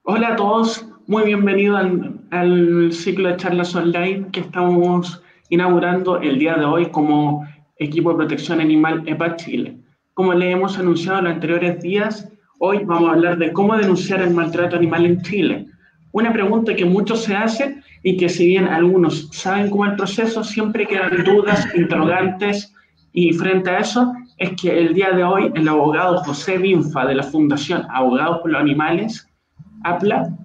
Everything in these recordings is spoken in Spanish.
Hola a todos, muy bienvenidos al ciclo de charlas online que estamos inaugurando el día de hoy como equipo de protección animal EPA Chile. Como le hemos anunciado en los anteriores días, hoy vamos a hablar de cómo denunciar el maltrato animal en Chile. Una pregunta que muchos se hacen y que si bien algunos saben cómo es el proceso, siempre quedan dudas, interrogantes y frente a eso es que el día de hoy el abogado José Binfa de la Fundación Abogados por los Animales APLA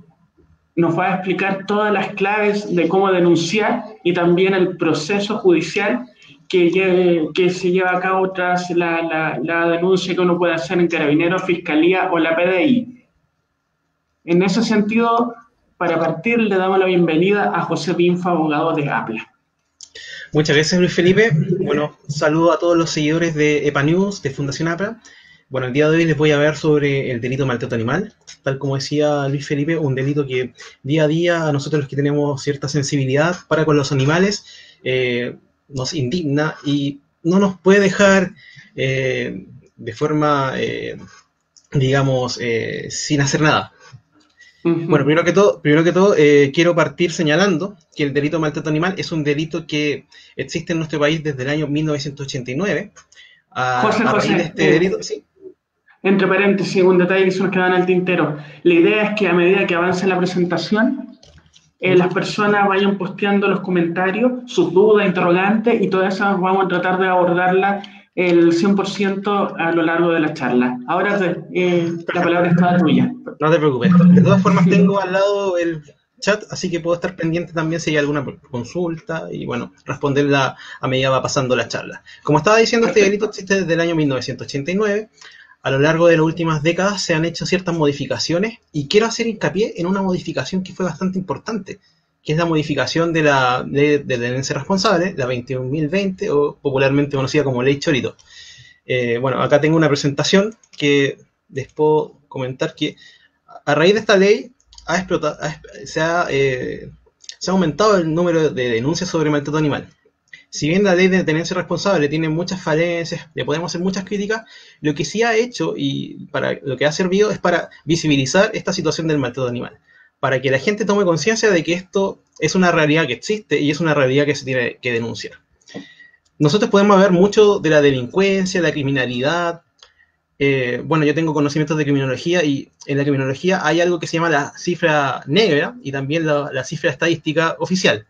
nos va a explicar todas las claves de cómo denunciar y también el proceso judicial que se lleva a cabo tras la denuncia que uno puede hacer en Carabineros, Fiscalía o la PDI. En ese sentido, para partir, le damos la bienvenida a José Binfa, abogado de APLA. Muchas gracias, Luis Felipe. Bueno, saludo a todos los seguidores de EPA News, de Fundación APLA. Bueno, el día de hoy les voy a hablar sobre el delito de maltrato animal. Tal como decía Luis Felipe, un delito que día a día a nosotros los que tenemos cierta sensibilidad para con los animales nos indigna y no nos puede dejar de forma, digamos, sin hacer nada. Bueno, primero que todo quiero partir señalando que el delito de maltrato animal es un delito que existe en nuestro país desde el año 1989. José, A raíz de José, este delito, sí. entre paréntesis, un detalle que se nos queda en el tintero. La idea es que a medida que avance la presentación, las personas vayan posteando los comentarios, sus dudas, interrogantes, y todas esas vamos a tratar de abordarlas el 100% a lo largo de la charla. Ahora la palabra Perfecto, está tuya. no te preocupes. De todas formas tengo al lado el chat, así que puedo estar pendiente también si hay alguna consulta y bueno, responderla a medida va pasando la charla. Como estaba diciendo, este delito Perfecto. existe desde el año 1989. A lo largo de las últimas décadas se han hecho ciertas modificaciones y quiero hacer hincapié en una modificación que fue bastante importante, que es la modificación de la ley de tenencia responsable, la 21.020 o popularmente conocida como ley Chorito. Bueno, acá tengo una presentación que les puedo comentar que a raíz de esta ley se ha aumentado el número de denuncias sobre maltrato animal. Si bien la ley de tenencia responsable tiene muchas falencias, le podemos hacer muchas críticas, lo que sí ha hecho y para lo que ha servido es para visibilizar esta situación del maltrato animal, para que la gente tome conciencia de que esto es una realidad que existe y es una realidad que se tiene que denunciar. Nosotros podemos ver mucho de la delincuencia, la criminalidad. Bueno, yo tengo conocimientos de criminología y en la criminología hay algo que se llama la cifra negra y también la cifra estadística oficial.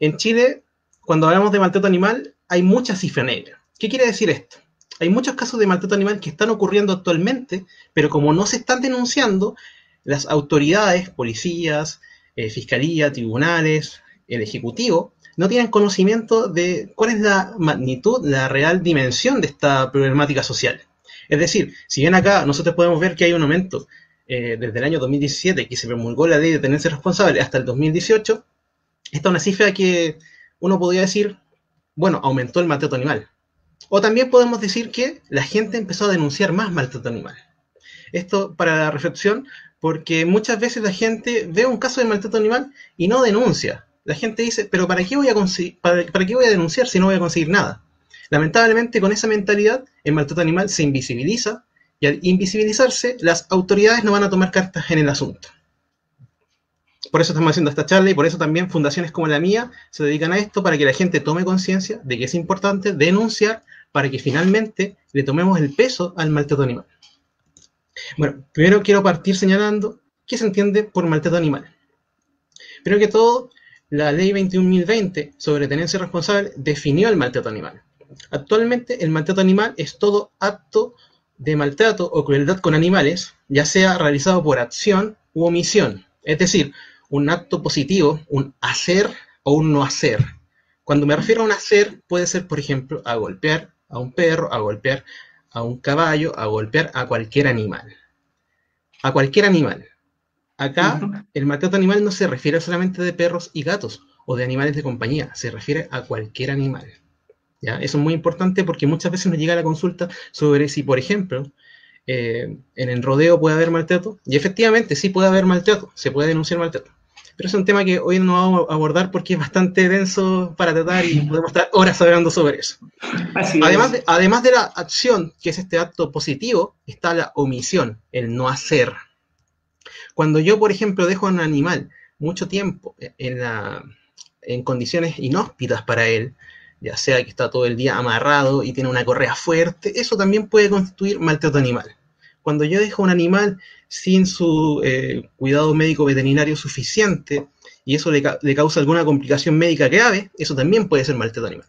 En Chile, cuando hablamos de maltrato animal, hay mucha cifra negra. ¿Qué quiere decir esto? Hay muchos casos de maltrato animal que están ocurriendo actualmente, pero como no se están denunciando, las autoridades, policías, fiscalía, tribunales, el ejecutivo, no tienen conocimiento de cuál es la magnitud, la real dimensión de esta problemática social. Es decir, si bien acá nosotros podemos ver que hay un aumento desde el año 2017, que se promulgó la ley de tenencia responsable, hasta el 2018, esta es una cifra que uno podría decir, bueno, aumentó el maltrato animal. O también podemos decir que la gente empezó a denunciar más maltrato animal. Esto para la reflexión, porque muchas veces la gente ve un caso de maltrato animal y no denuncia. La gente dice, pero ¿para qué voy para qué voy a denunciar si no voy a conseguir nada? Lamentablemente, con esa mentalidad, el maltrato animal se invisibiliza y al invisibilizarse, las autoridades no van a tomar cartas en el asunto. Por eso estamos haciendo esta charla y por eso también fundaciones como la mía se dedican a esto, para que la gente tome conciencia de que es importante denunciar para que finalmente le tomemos el peso al maltrato animal. Bueno, primero quiero partir señalando qué se entiende por maltrato animal. Primero que todo, la ley 21.020 sobre tenencia responsable definió el maltrato animal. Actualmente el maltrato animal es todo acto de maltrato o crueldad con animales, ya sea realizado por acción u omisión. Es decir, un acto positivo, un hacer o un no hacer. Cuando me refiero a un hacer, puede ser, por ejemplo, a golpear a un perro, a golpear a un caballo, a golpear a cualquier animal. A cualquier animal. Acá, el maltrato animal no se refiere solamente de perros y gatos o de animales de compañía, se refiere a cualquier animal. ¿Ya? Eso es muy importante porque muchas veces nos llega la consulta sobre si, por ejemplo, en el rodeo puede haber maltrato, y efectivamente sí puede haber maltrato, se puede denunciar maltrato. Pero es un tema que hoy no vamos a abordar porque es bastante denso para tratar y podemos estar horas hablando sobre eso. Así es. Además de la acción, que es este acto positivo, está la omisión, el no hacer. Cuando yo, por ejemplo, dejo a un animal mucho tiempo en condiciones inhóspitas para él, ya sea que está todo el día amarrado y tiene una correa fuerte, eso también puede constituir maltrato animal. Cuando yo dejo a un animal sin su cuidado médico veterinario suficiente y eso le causa alguna complicación médica grave, eso también puede ser maltrato animal.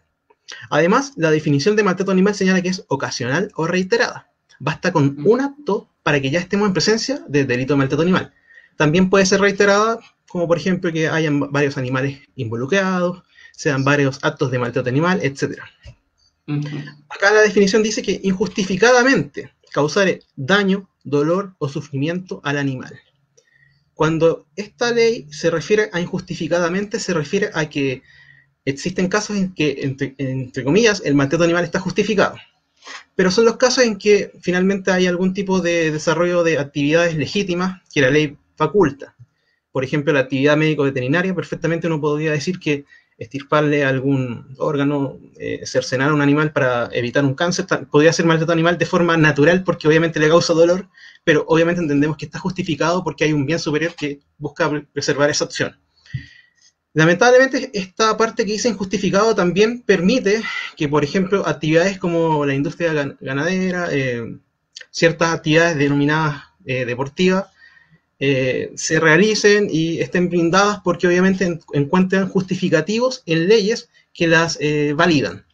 Además, la definición de maltrato animal señala que es ocasional o reiterada. Basta con un acto para que ya estemos en presencia del delito de maltrato animal. También puede ser reiterada, como por ejemplo que hayan varios animales involucrados, sean varios actos de maltrato animal, etc. Acá la definición dice que injustificadamente causar daño, dolor o sufrimiento al animal. Cuando esta ley se refiere a injustificadamente, se refiere a que existen casos en que, entre comillas, el maltrato animal está justificado. Pero son los casos en que finalmente hay algún tipo de desarrollo de actividades legítimas que la ley faculta. Por ejemplo, la actividad médico-veterinaria, perfectamente uno podría decir que extirparle algún órgano, cercenar a un animal para evitar un cáncer, podría ser maltrato animal de forma natural porque obviamente le causa dolor, pero obviamente entendemos que está justificado porque hay un bien superior que busca preservar esa opción. Lamentablemente, esta parte que dice injustificado también permite que, por ejemplo, actividades como la industria ganadera, ciertas actividades denominadas deportivas, se realicen y estén blindadas porque obviamente encuentran justificativos en leyes que las validan.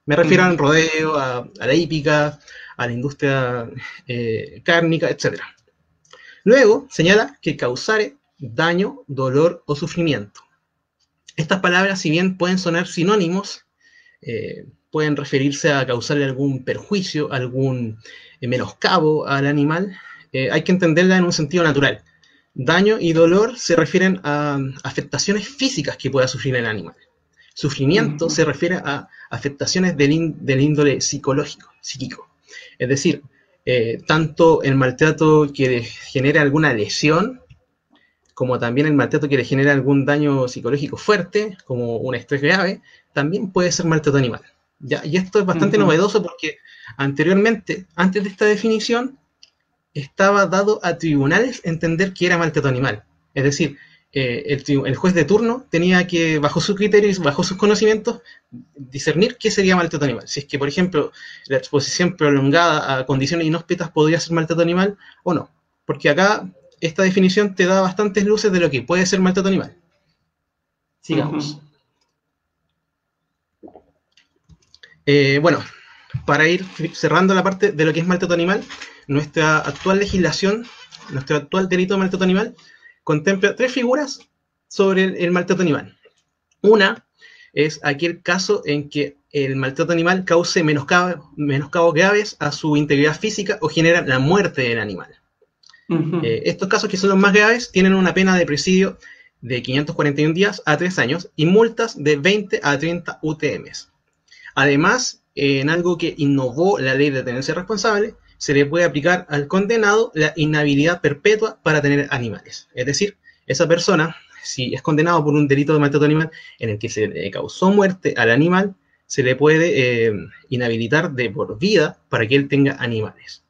Me refiero al rodeo, a la hípica, a la industria cárnica, etc. Luego, señala que causare daño, dolor o sufrimiento. Estas palabras, si bien pueden sonar sinónimos, pueden referirse a causarle algún perjuicio, algún menoscabo al animal, hay que entenderla en un sentido natural. Daño y dolor se refieren a afectaciones físicas que pueda sufrir el animal. Sufrimiento se refiere a afectaciones del índole psíquico. Es decir, tanto el maltrato que le genera alguna lesión, como también el maltrato que le genera algún daño psicológico fuerte, como un estrés grave, también puede ser maltrato animal. ¿Ya? Y esto es bastante novedoso porque anteriormente, antes de esta definición, estaba dado a tribunales entender que era maltrato animal. Es decir, el juez de turno tenía que, bajo sus criterios, bajo sus conocimientos, discernir qué sería maltrato animal. Si es que, por ejemplo, la exposición prolongada a condiciones inhóspitas podría ser maltrato animal o no. Porque acá esta definición te da bastantes luces de lo que puede ser maltrato animal. Sigamos. Bueno, para ir cerrando la parte de lo que es maltrato animal, nuestra actual legislación, nuestro actual delito de maltrato animal, contempla 3 figuras sobre el maltrato animal. Una es aquel caso en que el maltrato animal cause menoscabos graves a su integridad física o genera la muerte del animal. Estos casos, que son los más graves, tienen una pena de presidio de 541 días a 3 años y multas de 20 a 30 UTMs. Además, en algo que innovó la ley de tenencia responsable, se le puede aplicar al condenado la inhabilidad perpetua para tener animales. Es decir, esa persona, si es condenado por un delito de maltrato animal en el que se le causó muerte al animal, se le puede inhabilitar de por vida para que él tenga animales.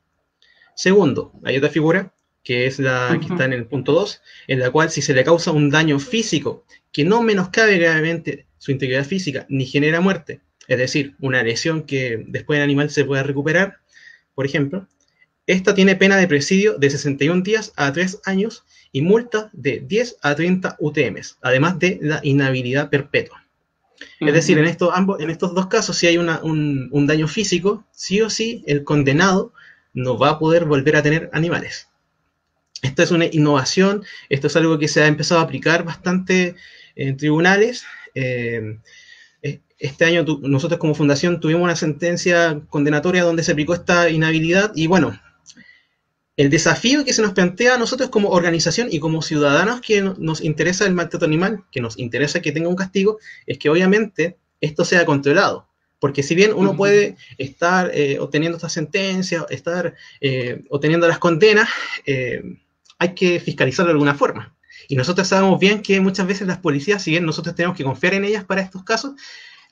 Segundo, hay otra figura, que es la que está en el punto 2, en la cual si se le causa un daño físico que no menoscabe gravemente su integridad física ni genera muerte, es decir, una lesión que después el animal se pueda recuperar, por ejemplo, esta tiene pena de presidio de 61 días a 3 años y multa de 10 a 30 UTMs, además de la inhabilidad perpetua. Es decir, en estos dos casos, si hay un daño físico, sí o sí el condenado no va a poder volver a tener animales. Esto es una innovación, esto es algo que se ha empezado a aplicar bastante en tribunales. Este año nosotros como fundación tuvimos una sentencia condenatoria donde se aplicó esta inhabilidad y bueno, el desafío que se nos plantea a nosotros como organización y como ciudadanos que nos interesa el maltrato animal, que nos interesa que tenga un castigo, es que obviamente esto sea controlado. Porque si bien uno puede estar obteniendo estas sentencias, estar obteniendo las condenas, hay que fiscalizarlo de alguna forma. Y nosotros sabemos bien que muchas veces las policías, si bien nosotros tenemos que confiar en ellas para estos casos,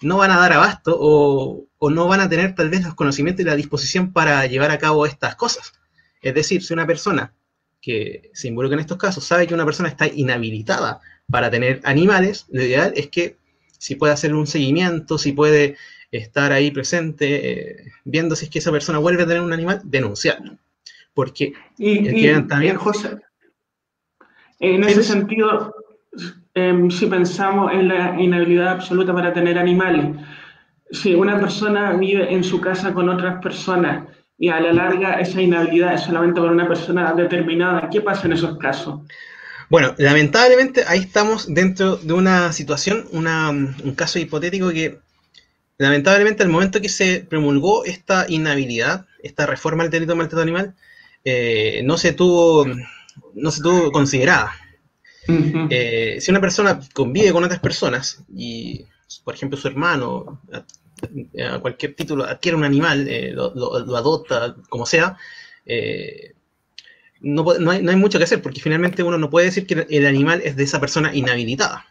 no van a dar abasto o no van a tener tal vez los conocimientos y la disposición para llevar a cabo estas cosas. Es decir, si una persona que se involucra en estos casos sabe que una persona está inhabilitada para tener animales, lo ideal es que si puede hacer un seguimiento, si puede estar ahí presente, viendo si es que esa persona vuelve a tener un animal, denunciarlo. Porque también, José, en ese sentido, si pensamos en la inhabilidad absoluta para tener animales, si una persona vive en su casa con otras personas y a la larga esa inhabilidad es solamente para una persona determinada, ¿qué pasa en esos casos? Bueno, lamentablemente ahí estamos dentro de una situación, un caso hipotético que lamentablemente al momento que se promulgó esta inhabilidad, esta reforma al delito de maltrato animal, no se tuvo considerada. Si una persona convive con otras personas y, por ejemplo, su hermano a cualquier título adquiere un animal, lo adopta, como sea, no hay mucho que hacer, porque finalmente uno no puede decir que el animal es de esa persona inhabilitada.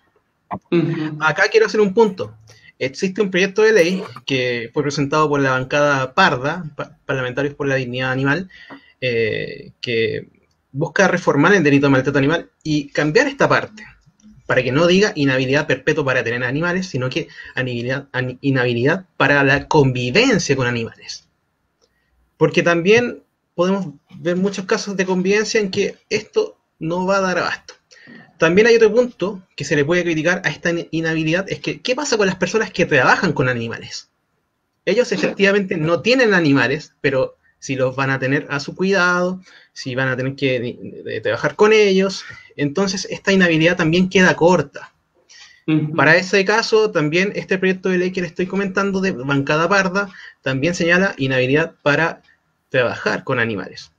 Acá quiero hacer un punto. Existe un proyecto de ley que fue presentado por la bancada parda, parlamentarios por la dignidad animal, que busca reformar el delito de maltrato animal y cambiar esta parte, para que no diga inhabilidad perpetua para tener animales, sino que inhabilidad para la convivencia con animales. Porque también podemos ver muchos casos de convivencia en que esto no va a dar abasto. También hay otro punto que se le puede criticar a esta inhabilidad, es que ¿qué pasa con las personas que trabajan con animales? Ellos efectivamente no tienen animales, pero si los van a tener a su cuidado, si van a tener que trabajar con ellos, entonces esta inhabilidad también queda corta. Para ese caso, también este proyecto de ley que le estoy comentando de bancada parda, también señala inhabilidad para trabajar con animales.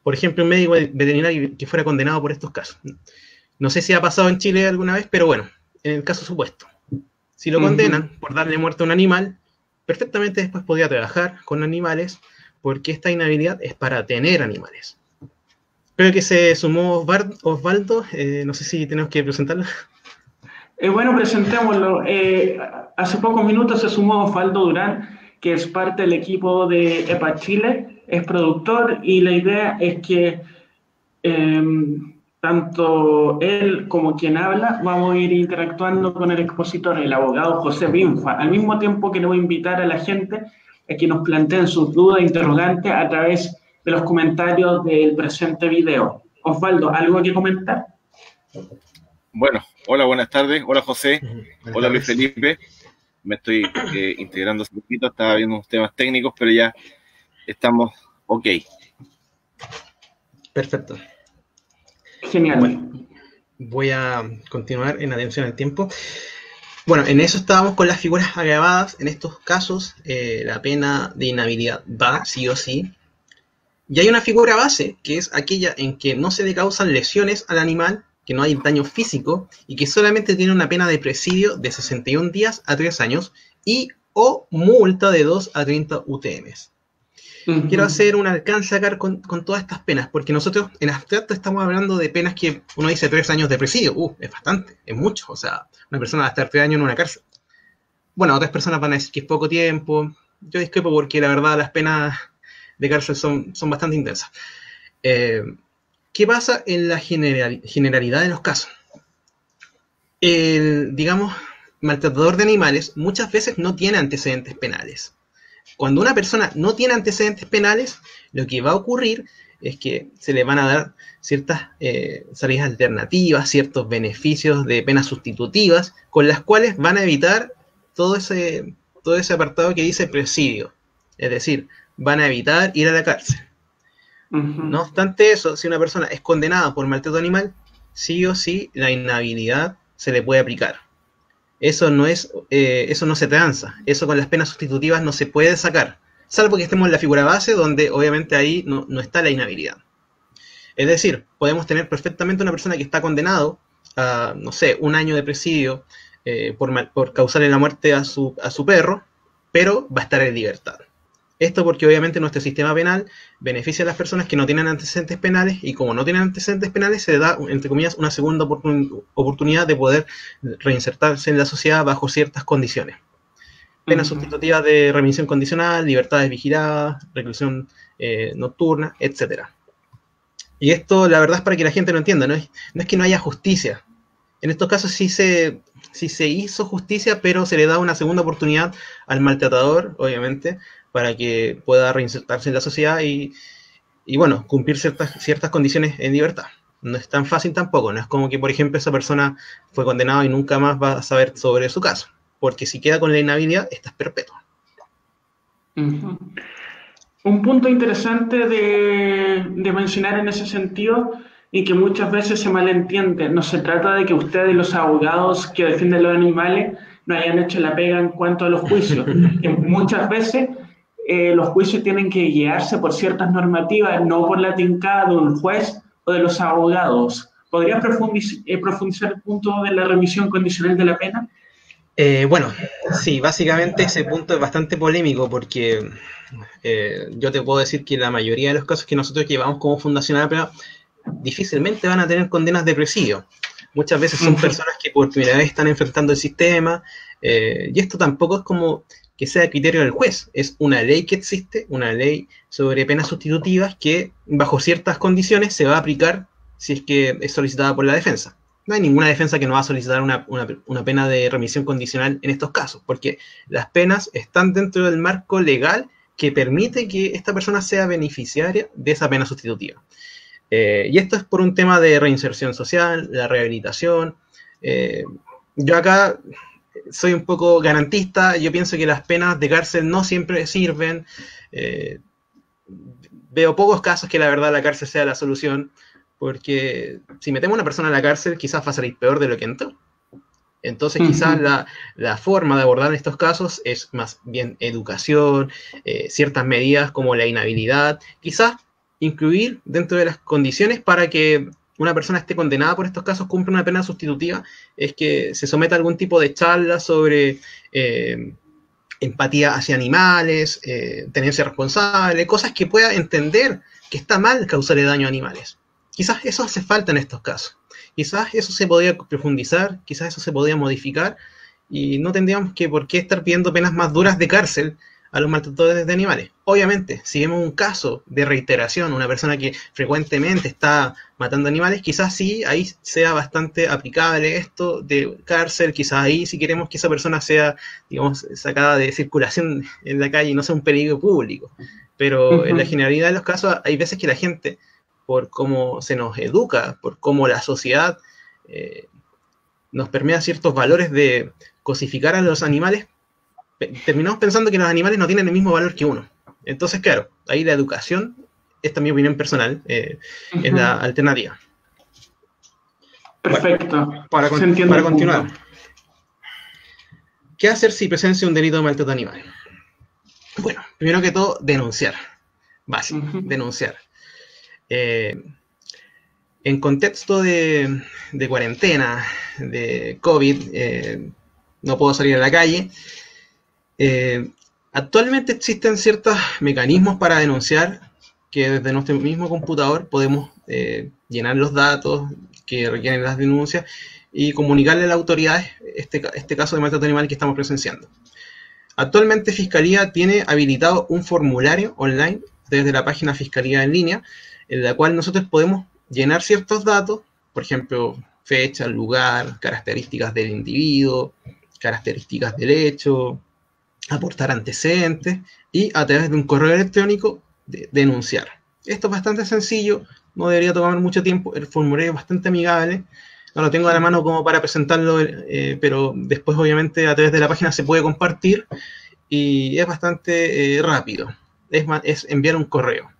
Por ejemplo, un médico veterinario que fuera condenado por estos casos. No sé si ha pasado en Chile alguna vez, pero bueno, en el caso supuesto. Si lo condenan por darle muerte a un animal, perfectamente después podría trabajar con animales, porque esta inhabilidad es para tener animales. Creo que se sumó Osvaldo, no sé si tenemos que presentarlo. Bueno, presentémoslo. Hace pocos minutos se sumó Osvaldo Durán, que es parte del equipo de EPA Chile, es productor, y la idea es que tanto él como quien habla vamos a ir interactuando con el expositor, el abogado José Binfa, al mismo tiempo que le voy a invitar a la gente a que nos planteen sus dudas e interrogantes a través de los comentarios del presente video. Osvaldo, ¿algo que comentar? Bueno, hola, buenas tardes. Hola, José. Hola, Luis Felipe. Me estoy integrando hace poquito, estaba viendo unos temas técnicos, pero ya estamos ok. Perfecto. Genial. Bueno, voy a continuar en atención al tiempo. Bueno, en eso estábamos con las figuras agravadas. En estos casos, la pena de inhabilidad va sí o sí. Y hay una figura base, que es aquella en que no se le causan lesiones al animal, que no hay daño físico, y que solamente tiene una pena de presidio de 61 días a 3 años, y o multa de 2 a 30 UTMs. Quiero hacer un alcance acá con todas estas penas, porque nosotros en abstracto estamos hablando de penas que uno dice 3 años de presidio. Es bastante, es mucho. O sea, una persona va a estar 3 años en una cárcel. Bueno, otras personas van a decir que es poco tiempo. Yo discrepo porque la verdad las penas de cárcel son bastante intensas. ¿Qué pasa en la generalidad de los casos? El, digamos, maltratador de animales muchas veces no tiene antecedentes penales. Cuando una persona no tiene antecedentes penales, lo que va a ocurrir es que se le van a dar ciertas salidas alternativas, ciertos beneficios de penas sustitutivas, con las cuales van a evitar todo ese apartado que dice presidio. Es decir, van a evitar ir a la cárcel. No obstante eso, si una persona es condenada por maltrato animal, sí o sí la inhabilidad se le puede aplicar. Eso no se transa. Eso con las penas sustitutivas no se puede sacar, salvo que estemos en la figura base, donde obviamente ahí no está la inhabilidad. Es decir, podemos tener perfectamente una persona que está condenado a, no sé, 1 año de presidio por causarle la muerte a su perro, pero va a estar en libertad. Esto porque obviamente nuestro sistema penal beneficia a las personas que no tienen antecedentes penales, y como no tienen antecedentes penales se da, entre comillas, una segunda oportunidad de poder reinsertarse en la sociedad bajo ciertas condiciones. Penas sustitutivas de remisión condicional, libertades vigiladas, reclusión nocturna, etc. Y esto, la verdad, es para que la gente lo entienda, no es que no haya justicia. En estos casos sí se hizo justicia, pero se le da una segunda oportunidad al maltratador, obviamente, para que pueda reinsertarse en la sociedad y bueno, cumplir ciertas condiciones en libertad. No es tan fácil tampoco, no es como que, por ejemplo, esa persona fue condenada y nunca más va a saber sobre su caso, porque si queda con la inhabilidad, esta es perpetua. Uh-huh. Un punto interesante de mencionar en ese sentido y que muchas veces se malentiende, no se trata de que ustedes, los abogados que defienden los animales, no hayan hecho la pega en cuanto a los juicios. Que muchas veces los juicios tienen que guiarse por ciertas normativas, no por la tincada de un juez o de los abogados. ¿Podrías profundizar el punto de la remisión condicional de la pena? Bueno, sí, básicamente ese punto es bastante polémico porque yo te puedo decir que la mayoría de los casos que nosotros llevamos como Fundación APA difícilmente van a tener condenas de presidio. Muchas veces son personas que por primera vez están enfrentando el sistema y esto tampoco es como que sea criterio del juez, es una ley que existe, una ley sobre penas sustitutivas que bajo ciertas condiciones se va a aplicar si es que es solicitada por la defensa. No hay ninguna defensa que no va a solicitar una pena de remisión condicional en estos casos, porque las penas están dentro del marco legal que permite que esta persona sea beneficiaria de esa pena sustitutiva. Y esto es por un tema de reinserción social, la rehabilitación. Yo acá soy un poco garantista, yo pienso que las penas de cárcel no siempre sirven. Veo pocos casos que la verdad la cárcel sea la solución, porque si metemos a una persona en la cárcel quizás va a salir peor de lo que entró. Entonces quizás la forma de abordar estos casos es más bien educación, ciertas medidas como la inhabilidad, quizás incluir dentro de las condiciones para que una persona esté condenada por estos casos, cumpla una pena sustitutiva, es que se someta a algún tipo de charla sobre empatía hacia animales, tenencia responsable, cosas que pueda entender que está mal causarle daño a animales. Quizás eso hace falta en estos casos. Quizás eso se podría profundizar, quizás eso se podría modificar y no tendríamos por qué estar pidiendo penas más duras de cárcel a los maltratadores de animales. Obviamente, si vemos un caso de reiteración, una persona que frecuentemente está matando animales, quizás sí, ahí sea bastante aplicable esto de cárcel, quizás ahí si queremos que esa persona sea, digamos, sacada de circulación en la calle y no sea un peligro público. Pero en la generalidad de los casos hay veces que la gente, por cómo se nos educa, por cómo la sociedad nos permea ciertos valores de cosificar a los animales, terminamos pensando que los animales no tienen el mismo valor que uno. Entonces, claro, ahí la educación, esta es mi opinión personal, es la alternativa. Perfecto. Bueno, para continuar, ¿qué hacer si presencia un delito de maltrato animal? Bueno, primero que todo, denunciar. Básico, denunciar. En contexto de cuarentena, de COVID, no puedo salir a la calle. Actualmente existen ciertos mecanismos para denunciar que desde nuestro mismo computador podemos llenar los datos que requieren las denuncias y comunicarle a las autoridades este caso de maltrato animal que estamos presenciando. Actualmente Fiscalía tiene habilitado un formulario online desde la página Fiscalía en línea, en la cual nosotros podemos llenar ciertos datos, por ejemplo, fecha, lugar, características del individuo, características del hecho, aportar antecedentes y a través de un correo electrónico denunciar. Esto es bastante sencillo, no debería tomar mucho tiempo, el formulario es bastante amigable, no lo tengo a la mano como para presentarlo, pero después obviamente a través de la página se puede compartir y es bastante rápido, es enviar un correo.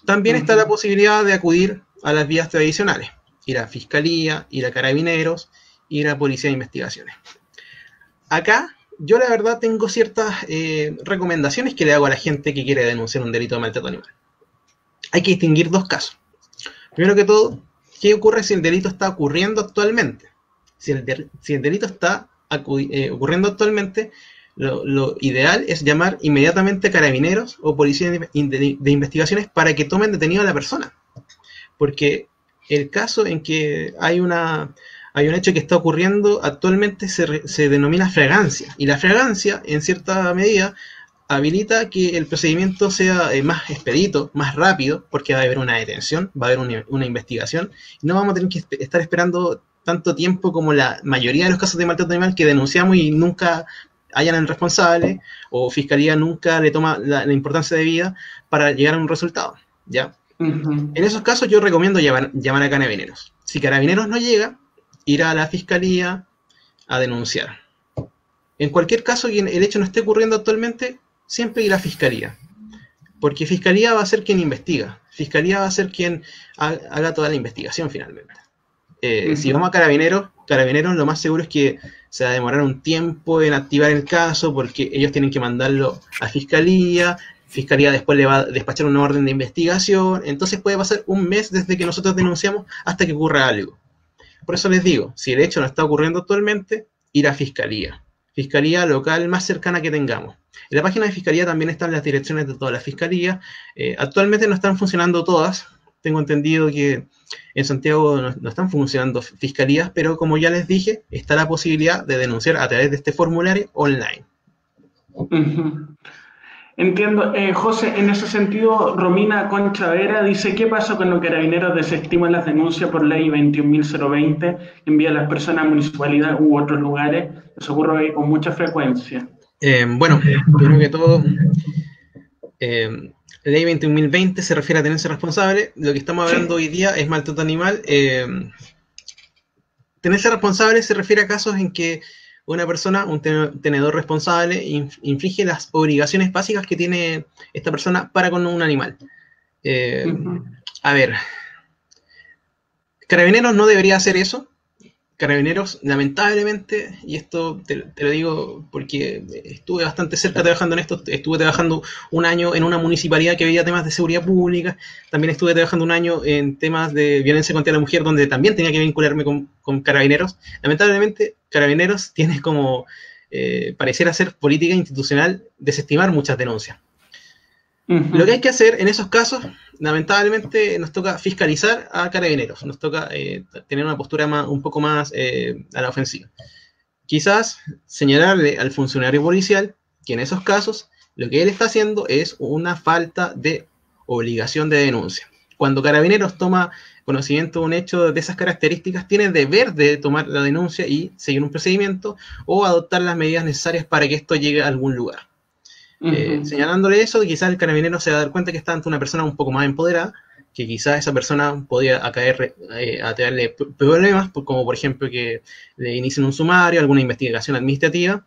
También está la posibilidad de acudir a las vías tradicionales, ir a Fiscalía, ir a Carabineros, ir a Policía de Investigaciones. Acá yo la verdad tengo ciertas recomendaciones que le hago a la gente que quiere denunciar un delito de maltrato animal. Hay que distinguir dos casos. Primero que todo, ¿qué ocurre si el delito está ocurriendo actualmente? Si el delito está ocurriendo actualmente, lo ideal es llamar inmediatamente a Carabineros o Policía de Investigaciones para que tomen detenido a la persona. Porque el caso en que hay un hecho que está ocurriendo actualmente se denomina fragancia. Y la fragancia, en cierta medida, habilita que el procedimiento sea más expedito, más rápido, porque va a haber una detención, va a haber una investigación, y no vamos a tener que estar esperando tanto tiempo como la mayoría de los casos de maltrato animal que denunciamos y nunca hallan al responsable, o Fiscalía nunca le toma la importancia debida para llegar a un resultado, ¿ya? En esos casos yo recomiendo llamar a Carabineros. Si Carabineros no llega, ir a la Fiscalía a denunciar. En cualquier caso que el hecho no esté ocurriendo actualmente, siempre ir a Fiscalía. Porque Fiscalía va a ser quien investiga. Fiscalía va a ser quien haga toda la investigación finalmente. Si vamos a Carabineros lo más seguro es que se va a demorar un tiempo en activar el caso porque ellos tienen que mandarlo a Fiscalía. Fiscalía después le va a despachar una orden de investigación. Entonces puede pasar un mes desde que nosotros denunciamos hasta que ocurra algo. Por eso les digo, si el hecho no está ocurriendo actualmente, ir a Fiscalía. Fiscalía local más cercana que tengamos. En la página de Fiscalía también están las direcciones de todas las fiscalías. Actualmente no están funcionando todas. Tengo entendido que en Santiago no están funcionando fiscalías, pero como ya les dije, está la posibilidad de denunciar a través de este formulario online. Entiendo. José, en ese sentido, Romina Concha Vera dice, ¿qué pasa cuando los Carabineros desestiman las denuncias por ley 21.020? Envía a las personas a municipalidad u otros lugares. Eso ocurre con mucha frecuencia. Bueno, primero que todo, ley 21.020 se refiere a tenencia responsable. Lo que estamos hablando hoy día es maltrato animal. Tenencia responsable se refiere a casos en que una persona, un tenedor responsable, infringe las obligaciones básicas que tiene esta persona para con un animal. A ver, Carabineros no debería hacer eso. Carabineros, lamentablemente, y esto te lo digo porque estuve bastante cerca trabajando en esto, estuve trabajando un año en una municipalidad que veía temas de seguridad pública, también estuve trabajando un año en temas de violencia contra la mujer, donde también tenía que vincularme con Carabineros. Lamentablemente, Carabineros tiene como parecer hacer política institucional, desestimar muchas denuncias. Lo que hay que hacer en esos casos, lamentablemente, nos toca fiscalizar a Carabineros, nos toca tener una postura un poco más a la ofensiva. Quizás señalarle al funcionario policial que en esos casos lo que él está haciendo es una falta de obligación de denuncia. Cuando Carabineros toma conocimiento de un hecho de esas características, tiene el deber de tomar la denuncia y seguir un procedimiento o adoptar las medidas necesarias para que esto llegue a algún lugar. Señalándole eso, quizás el carabinero se va a dar cuenta que está ante una persona un poco más empoderada, que quizás esa persona podía traerle problemas, como por ejemplo que le inicien un sumario, alguna investigación administrativa.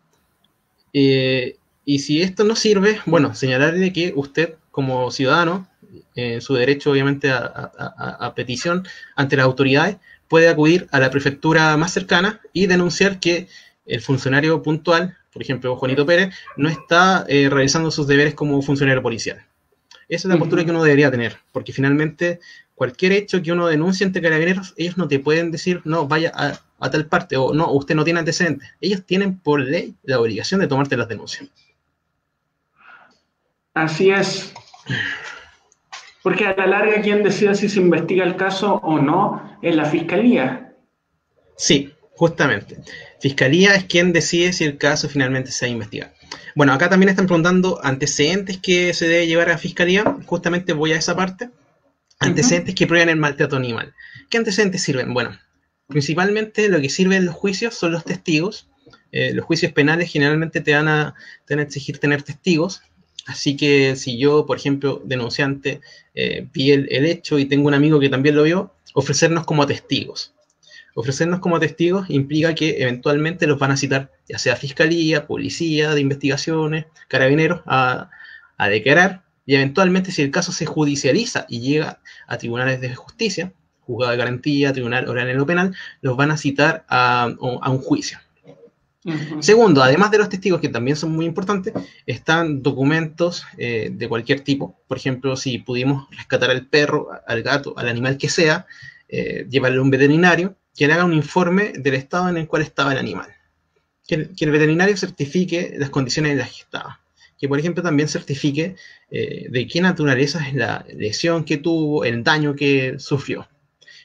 Y si esto no sirve, bueno, señalarle que usted como ciudadano, su derecho obviamente a petición ante las autoridades, puede acudir a la prefectura más cercana y denunciar que el funcionario puntual, por ejemplo, Juanito Pérez, no está realizando sus deberes como funcionario policial. Esa es la postura que uno debería tener, porque finalmente cualquier hecho que uno denuncie ante Carabineros, ellos no te pueden decir, no, vaya a tal parte, o no, usted no tiene antecedentes. Ellos tienen por ley la obligación de tomarte las denuncias. Así es. Porque a la larga quien decide si se investiga el caso o no es la Fiscalía. Sí, justamente. Fiscalía es quien decide si el caso finalmente se va a investigar. Bueno, acá también están preguntando antecedentes que se debe llevar a Fiscalía. Justamente voy a esa parte. Antecedentes que prueban el maltrato animal. ¿Qué antecedentes sirven? Bueno, principalmente lo que sirve en los juicios son los testigos. Los juicios penales generalmente te van a exigir tener testigos. Así que si yo, por ejemplo, denunciante, vi el hecho y tengo un amigo que también lo vio, ofrecernos como testigos. Ofrecernos como testigos implica que eventualmente los van a citar, ya sea Fiscalía, Policía de Investigaciones, Carabineros, a declarar, y eventualmente si el caso se judicializa y llega a tribunales de justicia, juzgado de garantía, tribunal oral en lo penal, los van a citar a un juicio. Segundo, además de los testigos, que también son muy importantes, están documentos de cualquier tipo. Por ejemplo, si pudimos rescatar al perro, al gato, al animal que sea, llevarle a un veterinario, que le haga un informe del estado en el cual estaba el animal. Que el veterinario certifique las condiciones en las que estaba. Que, por ejemplo, también certifique de qué naturaleza es la lesión que tuvo, el daño que sufrió.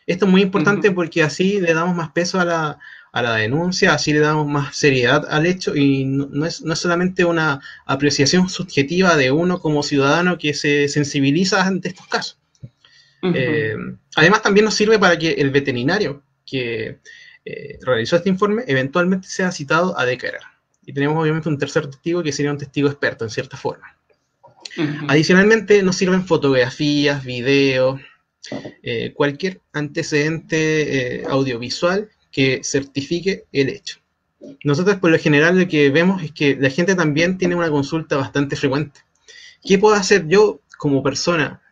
Esto es muy importante porque así le damos más peso a a la denuncia, así le damos más seriedad al hecho y no es solamente una apreciación subjetiva de uno como ciudadano que se sensibiliza ante estos casos. Además también nos sirve para que el veterinario que realizó este informe eventualmente sea citado a declarar. Y tenemos obviamente un tercer testigo que sería un testigo experto en cierta forma. Adicionalmente nos sirven fotografías, videos, cualquier antecedente audiovisual que certifique el hecho. Nosotros por lo general lo que vemos es que la gente también tiene una consulta bastante frecuente. ¿Qué puedo hacer yo como persona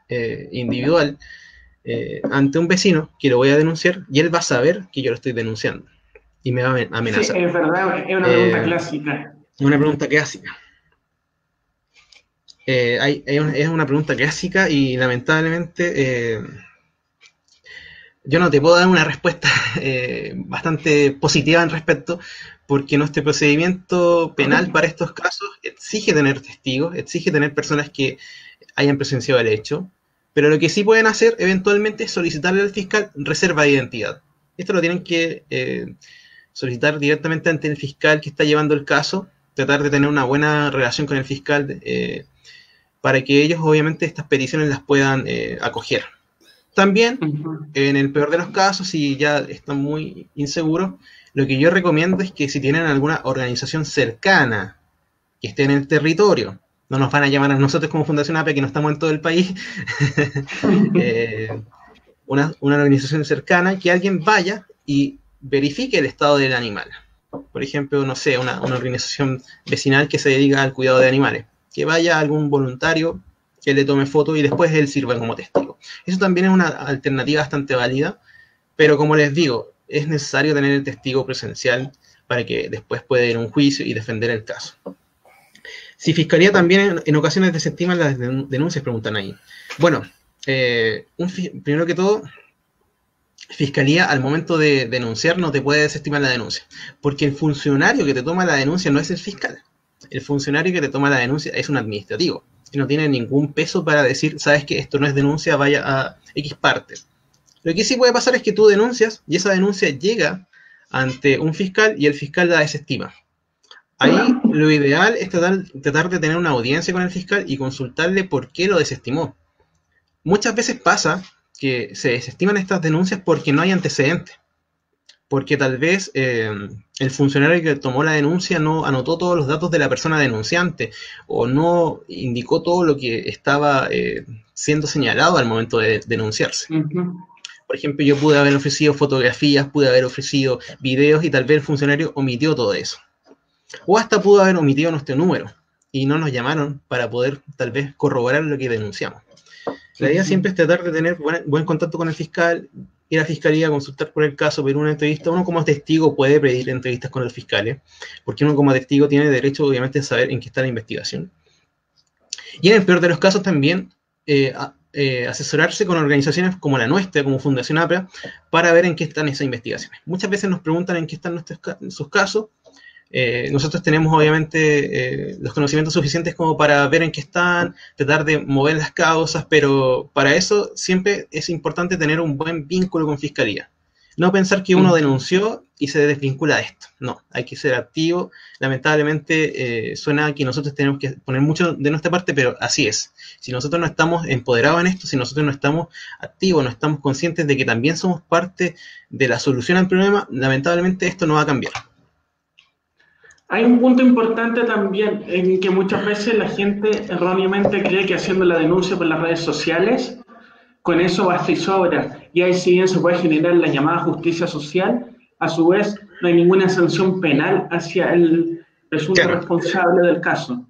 individual ante un vecino que lo voy a denunciar y él va a saber que yo lo estoy denunciando y me va a amenazar? Sí, es verdad, es una pregunta clásica. Una pregunta clásica. Es una pregunta clásica y lamentablemente yo no te puedo dar una respuesta bastante positiva al respecto, porque nuestro procedimiento penal para estos casos exige tener testigos, exige tener personas que hayan presenciado el hecho, pero lo que sí pueden hacer eventualmente es solicitarle al fiscal reserva de identidad. Esto lo tienen que solicitar directamente ante el fiscal que está llevando el caso, tratar de tener una buena relación con el fiscal para que ellos obviamente estas peticiones las puedan acoger. También, en el peor de los casos, si ya están muy inseguros, lo que yo recomiendo es que si tienen alguna organización cercana que esté en el territorio, no nos van a llamar a nosotros como Fundación APE, que no estamos en todo el país, una organización cercana, que alguien vaya y verifique el estado del animal. Por ejemplo, no sé, una organización vecinal que se dedica al cuidado de animales, que vaya algún voluntario que le tome foto y después él sirva como testigo. Eso también es una alternativa bastante válida, pero como les digo, es necesario tener el testigo presencial para que después pueda ir a un juicio y defender el caso. Si Fiscalía también en ocasiones desestima las denuncias, preguntan ahí. Bueno, primero que todo, Fiscalía al momento de denunciar no te puede desestimar la denuncia, porque el funcionario que te toma la denuncia no es el fiscal. El funcionario que te toma la denuncia es un administrativo, que no tiene ningún peso para decir, sabes que esto no es denuncia, vaya a X parte. Lo que sí puede pasar es que tú denuncias y esa denuncia llega ante un fiscal y el fiscal la desestima. Ahí lo ideal es tratar de tener una audiencia con el fiscal y consultarle por qué lo desestimó. Muchas veces pasa que se desestiman estas denuncias porque no hay antecedentes. Porque tal vez el funcionario que tomó la denuncia no anotó todos los datos de la persona denunciante o no indicó todo lo que estaba siendo señalado al momento de denunciarse. Por ejemplo, yo pude haber ofrecido fotografías, pude haber ofrecido videos y tal vez el funcionario omitió todo eso. O hasta pudo haber omitido nuestro número y no nos llamaron para poder tal vez corroborar lo que denunciamos. La idea siempre es tratar de tener buen contacto con el fiscal, ir a la fiscalía, consultar por el caso, pedir una entrevista. Uno como testigo puede pedir entrevistas con los fiscales, porque uno como testigo tiene derecho obviamente a saber en qué está la investigación. Y en el peor de los casos también asesorarse con organizaciones como la nuestra, como Fundación APRA, para ver en qué están esas investigaciones. Muchas veces nos preguntan en qué están sus casos. Nosotros tenemos obviamente los conocimientos suficientes como para ver en qué están, tratar de mover las causas, pero para eso siempre es importante tener un buen vínculo con Fiscalía. No pensar que uno denunció y se desvincula de esto. No, hay que ser activo. Lamentablemente suena que nosotros tenemos que poner mucho de nuestra parte, pero así es. Si nosotros no estamos empoderados en esto, si nosotros no estamos activos, no estamos conscientes de que también somos parte de la solución al problema, lamentablemente esto no va a cambiar. Hay un punto importante también en que muchas veces la gente erróneamente cree que haciendo la denuncia por las redes sociales, con eso basta y sobra. Y ahí si bien se puede generar la llamada justicia social, a su vez no hay ninguna sanción penal hacia el presunto responsable del caso.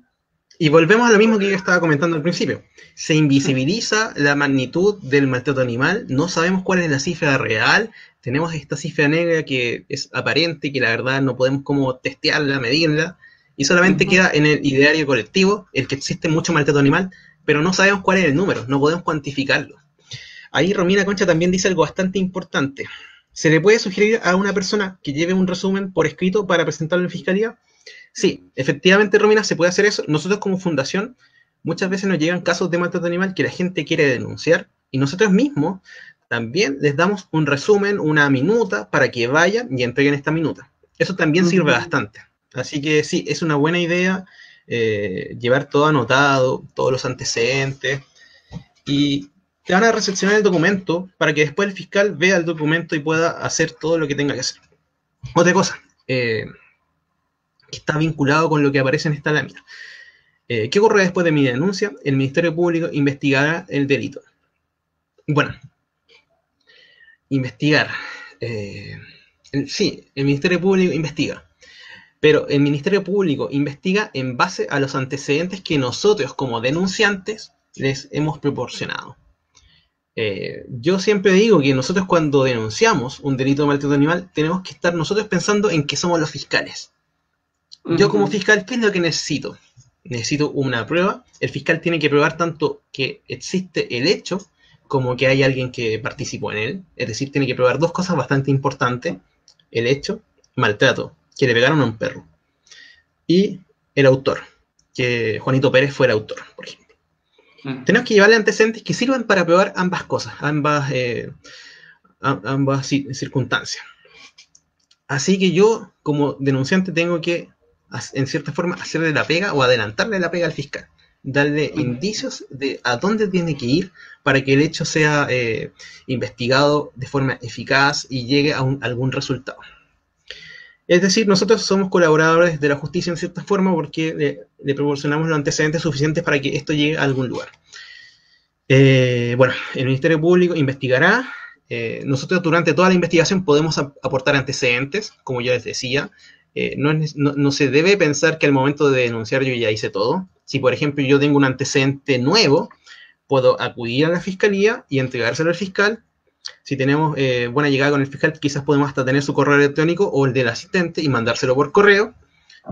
Y volvemos a lo mismo que yo estaba comentando al principio. Se invisibiliza la magnitud del maltrato animal, no sabemos cuál es la cifra real, tenemos esta cifra negra que es aparente, que la verdad no podemos como testearla, medirla, y solamente queda en el ideario colectivo, el que existe mucho maltrato animal, pero no sabemos cuál es el número, no podemos cuantificarlo. Ahí Romina Concha también dice algo bastante importante. ¿Se le puede sugerir a una persona que lleve un resumen por escrito para presentarlo en Fiscalía? Sí, efectivamente, Romina, se puede hacer eso. Nosotros como fundación, muchas veces nos llegan casos de maltrato animal que la gente quiere denunciar y nosotros mismos también les damos un resumen, una minuta, para que vayan y entreguen esta minuta. Eso también sirve bastante. Así que sí, es una buena idea llevar todo anotado, todos los antecedentes, y te van a recepcionar el documento para que después el fiscal vea el documento y pueda hacer todo lo que tenga que hacer. Otra cosa, que está vinculado con lo que aparece en esta lámina. ¿Qué ocurre después de mi denuncia? El Ministerio Público investigará el delito. Bueno, investigar. Sí, el Ministerio Público investiga. Pero el Ministerio Público investiga en base a los antecedentes que nosotros, como denunciantes, les hemos proporcionado. Yo siempre digo que nosotros, cuando denunciamos un delito de maltrato animal, tenemos que estar nosotros pensando en que somos los fiscales. Yo, como fiscal, ¿qué es lo que necesito? Necesito una prueba. El fiscal tiene que probar tanto que existe el hecho como que hay alguien que participó en él. Es decir, tiene que probar dos cosas bastante importantes: el hecho, maltrato, que le pegaron a un perro, y el autor, que Juanito Pérez fue el autor, por ejemplo. Tenemos que llevarle antecedentes que sirvan para probar ambas cosas, ambas circunstancias. Así que yo, como denunciante, tengo que, en cierta forma, hacerle la pega o adelantarle la pega al fiscal, darle indicios de a dónde tiene que ir para que el hecho sea investigado de forma eficaz y llegue a algún resultado. Es decir, nosotros somos colaboradores de la justicia en cierta forma, porque le proporcionamos los antecedentes suficientes para que esto llegue a algún lugar. Bueno, el Ministerio Público investigará. Nosotros, durante toda la investigación, podemos aportar antecedentes, como ya les decía. No se debe pensar que al momento de denunciar yo ya hice todo. Si, por ejemplo, yo tengo un antecedente nuevo, puedo acudir a la fiscalía y entregárselo al fiscal. Si tenemos buena llegada con el fiscal, quizás podemos hasta tener su correo electrónico o el del asistente y mandárselo por correo.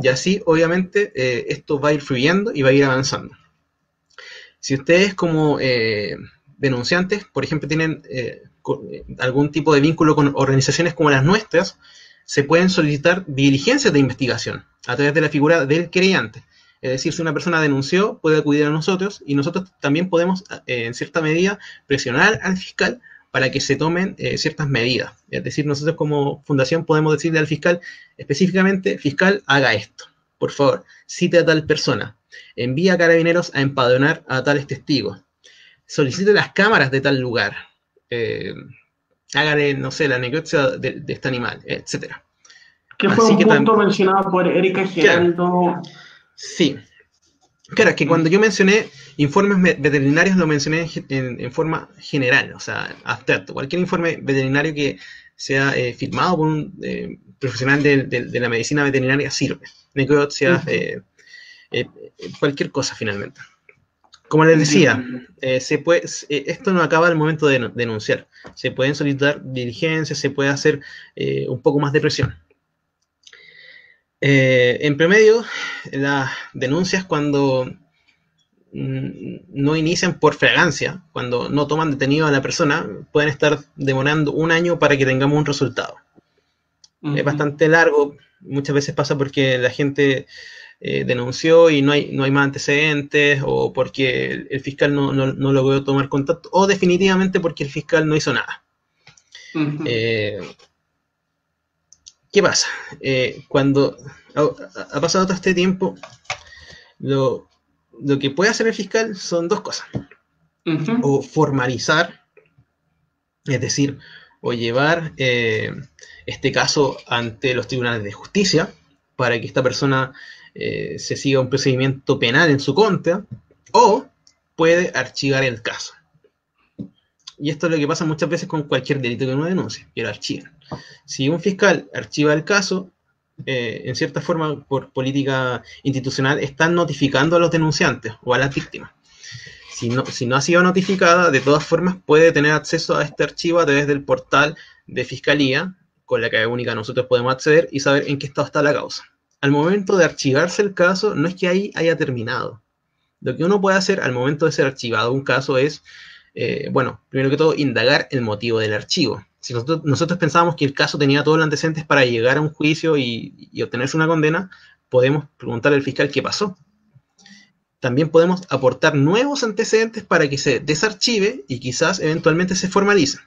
Y así, obviamente, esto va a ir fluyendo y va a ir avanzando. Si ustedes, como denunciantes, por ejemplo, tienen algún tipo de vínculo con organizaciones como las nuestras, se pueden solicitar diligencias de investigación a través de la figura del querellante. Es decir, si una persona denunció, puede acudir a nosotros, y nosotros también podemos, en cierta medida, presionar al fiscal para que se tomen ciertas medidas. Es decir, nosotros, como fundación, podemos decirle al fiscal específicamente: fiscal, haga esto, por favor, cite a tal persona, envía a carabineros a empadronar a tales testigos, solicite las cámaras de tal lugar, hágale, no sé, la necropsia de este animal, etc. Que fue un punto mencionado por Erika Geraldo. Claro. Sí. Claro, es que cuando yo mencioné informes veterinarios, lo mencioné en forma general, o sea, abstracto. Cualquier informe veterinario que sea firmado por un profesional de la medicina veterinaria sirve. Necropsias, cualquier cosa, finalmente. Como les decía, esto no acaba al momento de denunciar. Se pueden solicitar diligencias, se puede hacer un poco más de presión. En promedio, las denuncias, cuando no inician por fragancia, cuando no toman detenido a la persona, pueden estar demorando 1 año para que tengamos un resultado. Es bastante largo. Muchas veces pasa porque la gente denunció y no hay más antecedentes, o porque el fiscal no logró tomar contacto, o definitivamente porque el fiscal no hizo nada. ¿Qué pasa? Cuando ha pasado todo este tiempo, lo que puede hacer el fiscal son dos cosas. O formalizar, es decir, o llevar este caso ante los tribunales de justicia para que esta persona se siga un procedimiento penal en su contra, o puede archivar el caso. Y esto es lo que pasa muchas veces con cualquier delito que uno denuncia, que lo archivan. Si un fiscal archiva el caso, en cierta forma, por política institucional, están notificando a los denunciantes o a las víctimas. Si no ha sido notificada, de todas formas puede tener acceso a este archivo a través del portal de Fiscalía, con la que única nosotros podemos acceder y saber en qué estado está la causa. Al momento de archivarse el caso, no es que ahí haya terminado. Lo que uno puede hacer al momento de ser archivado un caso es, primero que todo, indagar el motivo del archivo. Si nosotros pensábamos que el caso tenía todos los antecedentes para llegar a un juicio y obtenerse una condena, podemos preguntarle al fiscal qué pasó. También podemos aportar nuevos antecedentes para que se desarchive y quizás eventualmente se formalice.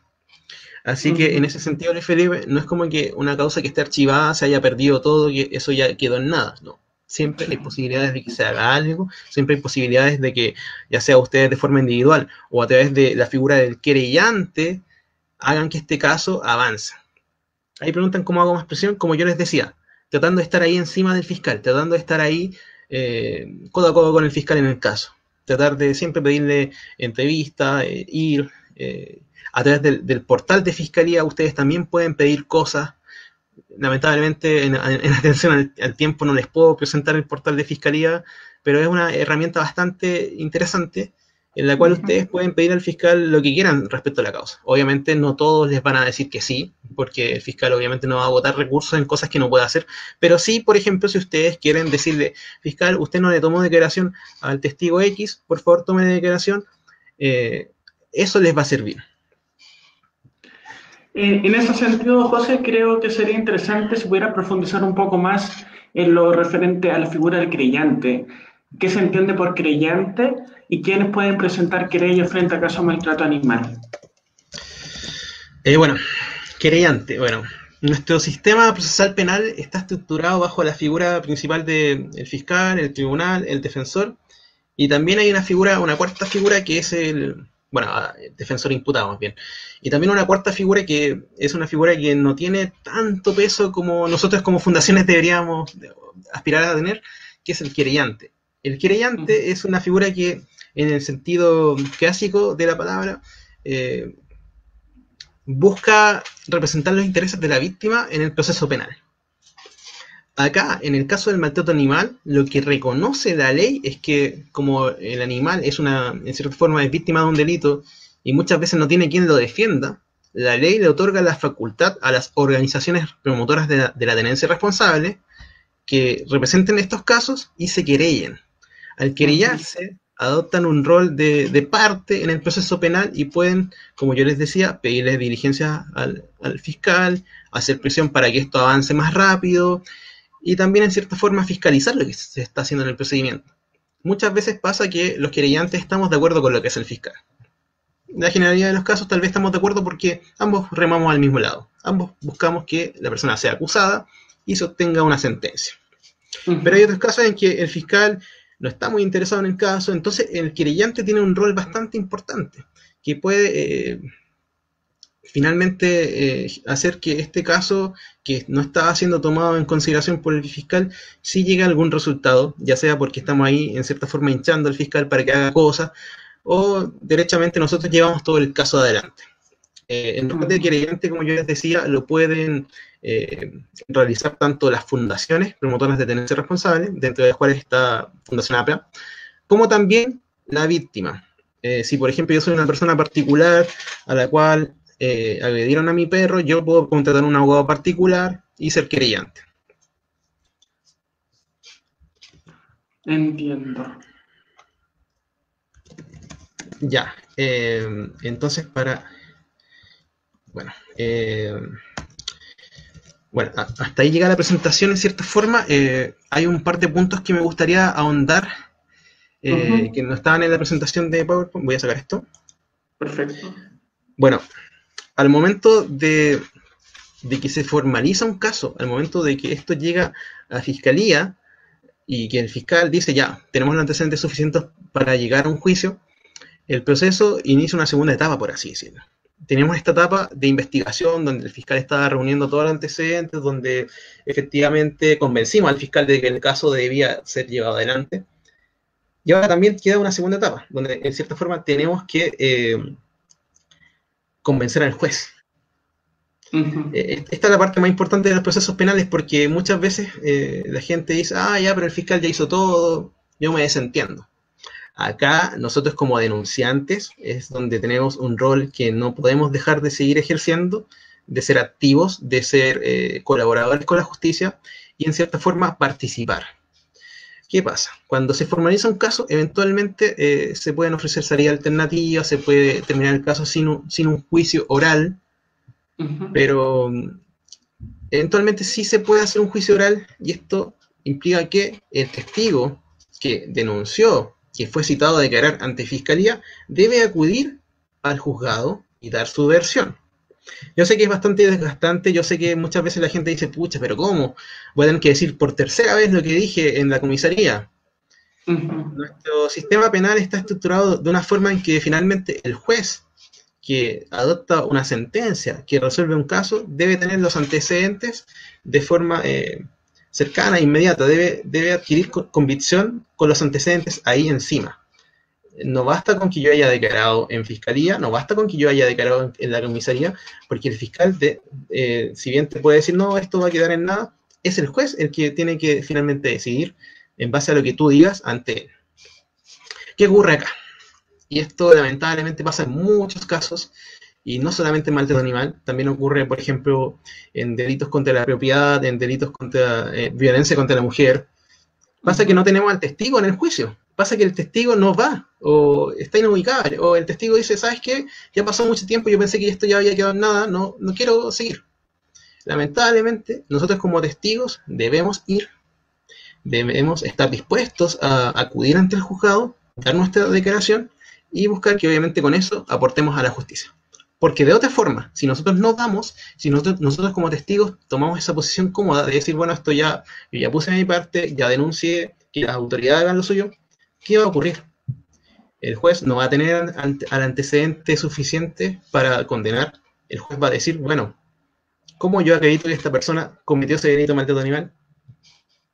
Así que en ese sentido, Luis Felipe, no es como que una causa que esté archivada se haya perdido todo y eso ya quedó en nada, no. Siempre hay posibilidades de que se haga algo, siempre hay posibilidades de que, ya sea ustedes de forma individual o a través de la figura del querellante, hagan que este caso avance. Ahí preguntan cómo hago más presión, como yo les decía, tratando de estar ahí encima del fiscal, tratando de estar ahí codo a codo con el fiscal en el caso. Tratar de siempre pedirle entrevista, ir a través del portal de fiscalía. Ustedes también pueden pedir cosas. Lamentablemente en atención al tiempo no les puedo presentar el portal de fiscalía, pero es una herramienta bastante interesante en la cual ustedes pueden pedir al fiscal lo que quieran respecto a la causa. Obviamente no todos les van a decir que sí, porque el fiscal obviamente no va a botar recursos en cosas que no puede hacer, pero sí, por ejemplo, si ustedes quieren decirle, fiscal, usted no le tomó declaración al testigo X, por favor tome declaración, eso les va a servir. En ese sentido, José, creo que sería interesante si pudiera profundizar un poco más en lo referente a la figura del creyente. ¿Qué se entiende por creyente y quiénes pueden presentar querellas frente a casos de maltrato animal? Bueno, querellante. Bueno, nuestro sistema procesal penal está estructurado bajo la figura principal del fiscal, el tribunal, el defensor, y también hay una cuarta figura que es el defensor imputado más bien. Y también una cuarta figura que es una figura que no tiene tanto peso como nosotros como fundaciones deberíamos aspirar a tener, que es el querellante. El querellante es una figura que, en el sentido clásico de la palabra, busca representar los intereses de la víctima en el proceso penal. Acá, en el caso del maltrato animal, lo que reconoce la ley es que como el animal es en cierta forma es víctima de un delito y muchas veces no tiene quien lo defienda, la ley le otorga la facultad a las organizaciones promotoras de la tenencia responsable que representen estos casos y se querellen. Al querellarse, adoptan un rol de parte en el proceso penal y pueden, como yo les decía, pedirle diligencia al fiscal, hacer presión para que esto avance más rápido, y también en cierta forma fiscalizar lo que se está haciendo en el procedimiento. Muchas veces pasa que los querellantes estamos de acuerdo con lo que es el fiscal. En la generalidad de los casos tal vez estamos de acuerdo porque ambos remamos al mismo lado. Ambos buscamos que la persona sea acusada y se obtenga una sentencia. Pero hay otros casos en que el fiscal no está muy interesado en el caso, entonces el querellante tiene un rol bastante importante que puede finalmente hacer que este caso, que no estaba siendo tomado en consideración por el fiscal, sí llegue a algún resultado, ya sea porque estamos ahí en cierta forma hinchando al fiscal para que haga cosas, o derechamente nosotros llevamos todo el caso adelante. En rol de querellante, como yo les decía, lo pueden realizar tanto las fundaciones promotoras de tenencia responsable, dentro de las cuales está Fundación APA, como también la víctima. Si por ejemplo yo soy una persona particular a la cual agredieron a mi perro, yo puedo contratar un abogado particular y ser querellante. Entiendo. Ya, entonces hasta ahí llega la presentación en cierta forma. Hay un par de puntos que me gustaría ahondar, que no estaban en la presentación de PowerPoint. Voy a sacar esto. Perfecto. Bueno, al momento de que se formaliza un caso, al momento de que esto llega a fiscalía y que el fiscal dice ya, tenemos los antecedentes suficientes para llegar a un juicio, el proceso inicia una segunda etapa, por así decirlo. Tenemos esta etapa de investigación donde el fiscal estaba reuniendo todos los antecedentes, donde efectivamente convencimos al fiscal de que el caso debía ser llevado adelante. Y ahora también queda una segunda etapa, donde en cierta forma tenemos que convencer al juez. Esta es la parte más importante de los procesos penales porque muchas veces la gente dice, pero el fiscal ya hizo todo, yo me desentiendo. Acá nosotros como denunciantes es donde tenemos un rol que no podemos dejar de seguir ejerciendo, de ser activos, de ser colaboradores con la justicia y en cierta forma participar. ¿Qué pasa? Cuando se formaliza un caso, eventualmente se pueden ofrecer salidas alternativas, se puede terminar el caso sin un juicio oral, pero eventualmente sí se puede hacer un juicio oral y esto implica que el testigo que denunció, que fue citado a declarar ante fiscalía, debe acudir al juzgado y dar su versión. Yo sé que es bastante desgastante, yo sé que muchas veces la gente dice, pucha, pero ¿cómo? Voy a tener que decir por tercera vez lo que dije en la comisaría. Nuestro sistema penal está estructurado de una forma en que finalmente el juez que adopta una sentencia, que resuelve un caso, debe tener los antecedentes de forma cercana, inmediata, debe adquirir convicción con los antecedentes ahí encima. No basta con que yo haya declarado en fiscalía, no basta con que yo haya declarado en la comisaría, porque el fiscal, si bien te puede decir, no, esto va a quedar en nada, es el juez el que tiene que finalmente decidir en base a lo que tú digas ante él. ¿Qué ocurre acá? Y esto lamentablemente pasa en muchos casos, y no solamente en maltrato animal, también ocurre, por ejemplo, en delitos contra la propiedad, en delitos contra violencia contra la mujer. Pasa que no tenemos al testigo en el juicio. Pasa que el testigo no va, o está inubicable, o el testigo dice, ¿sabes qué? Ya pasó mucho tiempo, yo pensé que esto ya había quedado en nada, no quiero seguir. Lamentablemente, nosotros como testigos debemos estar dispuestos a acudir ante el juzgado, dar nuestra declaración y buscar que obviamente con eso aportemos a la justicia. Porque de otra forma, si nosotros no damos, si nosotros como testigos tomamos esa posición cómoda de decir, bueno, esto ya, yo ya puse de mi parte, ya denuncié, que las autoridades hagan lo suyo, ¿qué va a ocurrir? El juez no va a tener al antecedente suficiente para condenar. El juez va a decir, bueno, ¿cómo yo acredito que esta persona cometió ese delito de maltrato animal?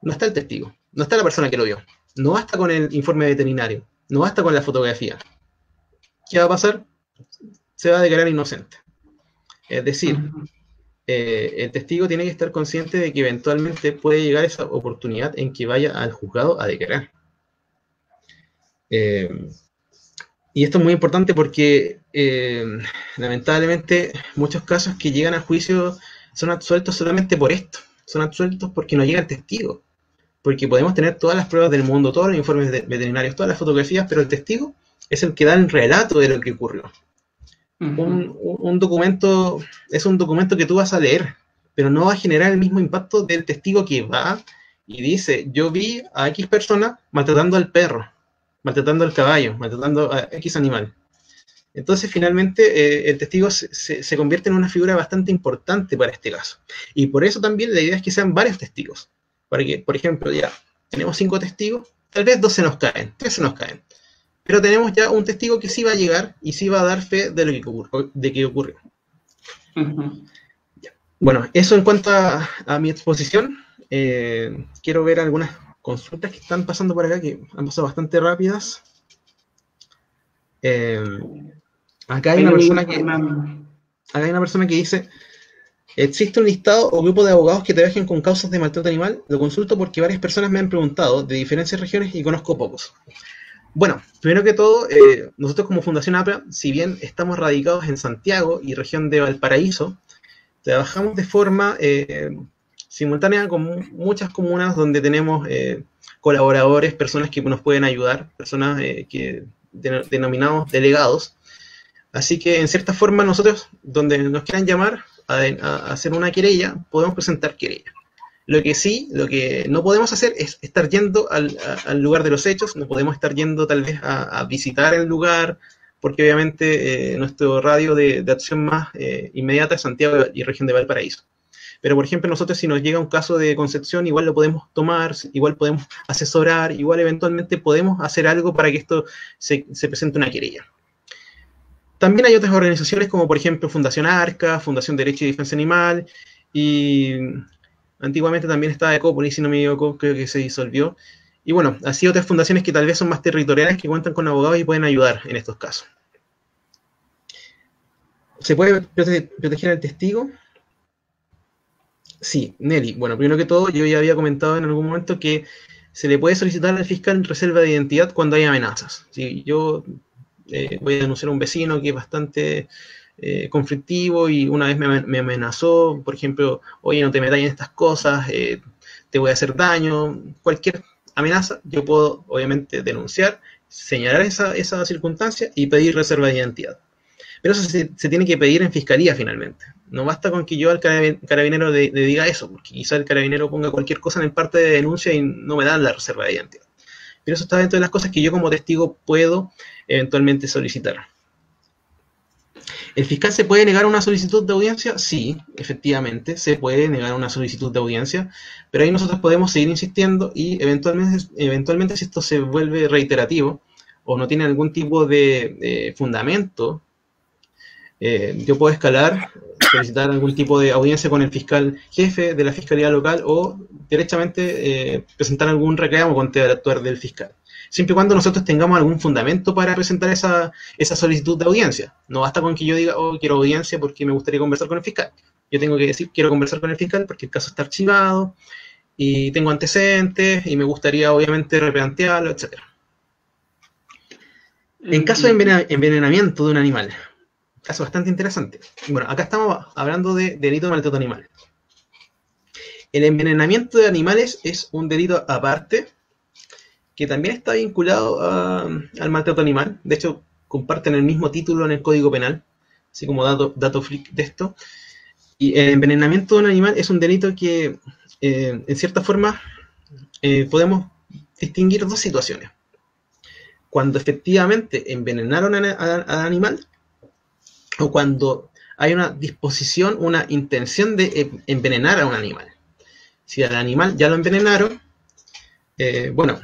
No está el testigo, no está la persona que lo vio, no basta con el informe veterinario, no basta con la fotografía. ¿Qué va a pasar? Se va a declarar inocente. Es decir, el testigo tiene que estar consciente de que eventualmente puede llegar esa oportunidad en que vaya al juzgado a declarar. Y esto es muy importante porque lamentablemente muchos casos que llegan a juicio son absueltos solamente por esto. Son absueltos porque no llega el testigo. Porque podemos tener todas las pruebas del mundo, todos los informes veterinarios, todas las fotografías, pero el testigo es el que da el relato de lo que ocurrió. Un documento es un documento que tú vas a leer, pero no va a generar el mismo impacto del testigo que va y dice, yo vi a X persona maltratando al perro, maltratando al caballo, maltratando a X animal. Entonces, finalmente, el testigo se convierte en una figura bastante importante para este caso. Y por eso también la idea es que sean varios testigos. Para que, por ejemplo, ya tenemos 5 testigos, tal vez 2 se nos caen, 3 se nos caen. Pero tenemos ya un testigo que sí va a llegar y sí va a dar fe de lo que ocurrió. Bueno, eso en cuanto a mi exposición. Quiero ver algunas consultas que están pasando por acá, que han pasado bastante rápidas. Acá hay una persona que dice, ¿existe un listado o grupo de abogados que trabajen con causas de maltrato animal? Lo consulto porque varias personas me han preguntado de diferentes regiones y conozco pocos. Bueno, primero que todo, nosotros como Fundación APRA, si bien estamos radicados en Santiago y región de Valparaíso, trabajamos de forma simultánea con muchas comunas donde tenemos colaboradores, personas que nos pueden ayudar, personas que denominamos delegados. Así que, en cierta forma, nosotros, donde nos quieran llamar a hacer una querella, podemos presentar querella. Lo que no podemos hacer es estar yendo al lugar de los hechos, no podemos estar yendo tal vez a visitar el lugar, porque obviamente nuestro radio de acción más inmediata es Santiago y región de Valparaíso. Pero, por ejemplo, nosotros si nos llega un caso de Concepción, igual lo podemos tomar, igual podemos asesorar, igual eventualmente podemos hacer algo para que esto se presente una querella. También hay otras organizaciones como, por ejemplo, Fundación Arca, Fundación Derecho y Defensa Animal, y antiguamente también estaba Ecópolis, si no me equivoco, creo que se disolvió. Y bueno, así otras fundaciones que tal vez son más territoriales, que cuentan con abogados y pueden ayudar en estos casos. ¿Se puede proteger al testigo? Sí, Nelly. Bueno, primero que todo, yo ya había comentado en algún momento que se le puede solicitar al fiscal reserva de identidad cuando hay amenazas. Si yo voy a denunciar a un vecino que es bastante conflictivo y una vez me amenazó, por ejemplo, oye, no te metas en estas cosas, te voy a hacer daño, cualquier amenaza, yo puedo obviamente denunciar, señalar esa circunstancia y pedir reserva de identidad. Pero eso se tiene que pedir en fiscalía finalmente. No basta con que yo al carabinero le diga eso, porque quizá el carabinero ponga cualquier cosa en el parte de denuncia y no me dan la reserva de identidad. Pero eso está dentro de las cosas que yo como testigo puedo eventualmente solicitar. ¿El fiscal se puede negar una solicitud de audiencia? Sí, efectivamente, se puede negar una solicitud de audiencia, pero ahí nosotros podemos seguir insistiendo y eventualmente si esto se vuelve reiterativo o no tiene algún tipo de fundamento, yo puedo escalar, solicitar algún tipo de audiencia con el fiscal jefe de la fiscalía local o directamente presentar algún reclamo contra el actuar del fiscal. Siempre y cuando nosotros tengamos algún fundamento para presentar esa solicitud de audiencia. No basta con que yo diga, oh, quiero audiencia porque me gustaría conversar con el fiscal. Yo tengo que decir, quiero conversar con el fiscal porque el caso está archivado y tengo antecedentes y me gustaría obviamente replantearlo, etc. En caso de envenenamiento de un animal, caso bastante interesante. Bueno, acá estamos hablando de delito de maltrato animal. El envenenamiento de animales es un delito aparte que también está vinculado al maltrato animal. De hecho, comparten el mismo título en el Código Penal, así como dato freak de esto. Y el envenenamiento de un animal es un delito que, en cierta forma, podemos distinguir dos situaciones. Cuando efectivamente envenenaron al animal, o cuando hay una disposición, una intención de envenenar a un animal. Si al animal ya lo envenenaron, bueno,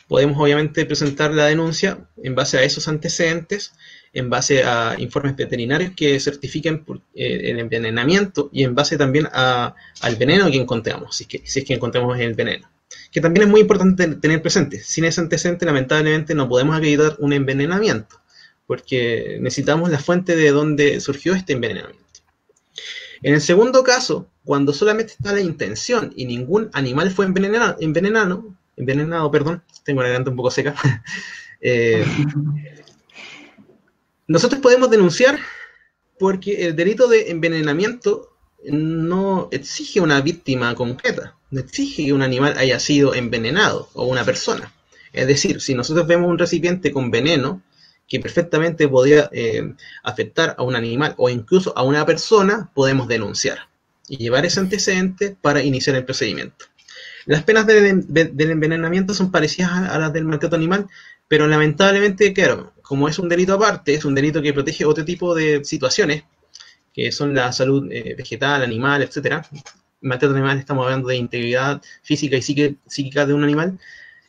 podemos obviamente presentar la denuncia en base a esos antecedentes, en base a informes veterinarios que certifiquen el envenenamiento y en base también al veneno que encontramos, si es que encontramos el veneno. Que también es muy importante tener presente. Sin ese antecedente, lamentablemente, no podemos acreditar un envenenamiento, porque necesitamos la fuente de donde surgió este envenenamiento. En el segundo caso, cuando solamente está la intención y ningún animal fue envenenado, tengo la garganta un poco seca, nosotros podemos denunciar porque el delito de envenenamiento no exige una víctima concreta, no exige que un animal haya sido envenenado o una persona. Es decir, si nosotros vemos un recipiente con veneno que perfectamente podría afectar a un animal o incluso a una persona, podemos denunciar y llevar ese antecedente para iniciar el procedimiento. Las penas del envenenamiento son parecidas a las del maltrato animal, pero lamentablemente, claro, como es un delito aparte, es un delito que protege otro tipo de situaciones, que son la salud vegetal, animal, etc. En maltrato animal estamos hablando de integridad física y psíquica de un animal.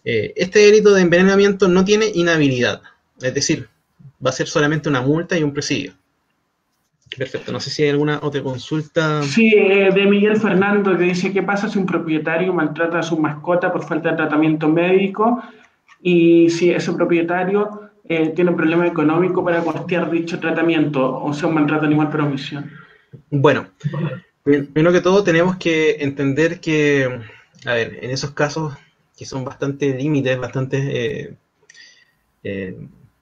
Este delito de envenenamiento no tiene inhabilidad, es decir, va a ser solamente una multa y un presidio. Perfecto, no sé si hay alguna otra consulta. Sí, de Miguel Fernando, que dice, ¿qué pasa si un propietario maltrata a su mascota por falta de tratamiento médico y si ese propietario tiene un problema económico para costear dicho tratamiento, o sea, un maltrato animal por omisión? Bueno, primero que todo tenemos que entender que, a ver, en esos casos que son bastante límites, bastante...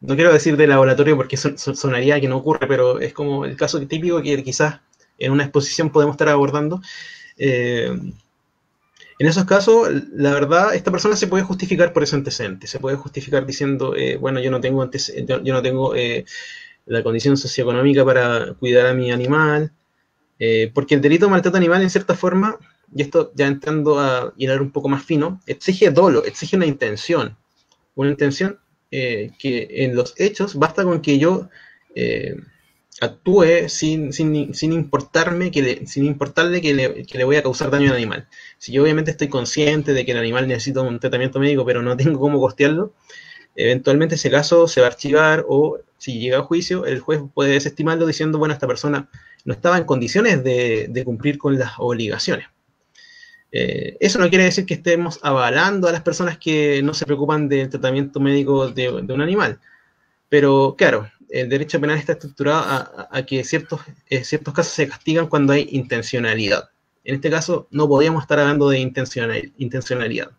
no quiero decir de laboratorio porque sonaría que no ocurre, pero es como el caso típico que quizás en una exposición podemos estar abordando. En esos casos, la verdad, esta persona se puede justificar por ese antecedente. Se puede justificar diciendo, bueno, yo no tengo la condición socioeconómica para cuidar a mi animal, porque el delito de maltrato animal, en cierta forma, y esto ya entrando a hilar un poco más fino, exige dolo, exige una intención que en los hechos basta con que yo actúe sin importarle que le voy a causar daño al animal. Si yo obviamente estoy consciente de que el animal necesita un tratamiento médico, pero no tengo cómo costearlo, eventualmente ese caso se va a archivar, o si llega a juicio, el juez puede desestimarlo diciendo, bueno, esta persona no estaba en condiciones de cumplir con las obligaciones. Eso no quiere decir que estemos avalando a las personas que no se preocupan del tratamiento médico de un animal. Pero, claro, el derecho penal está estructurado a que ciertos casos se castigan cuando hay intencionalidad. En este caso, no podríamos estar hablando de intencionalidad.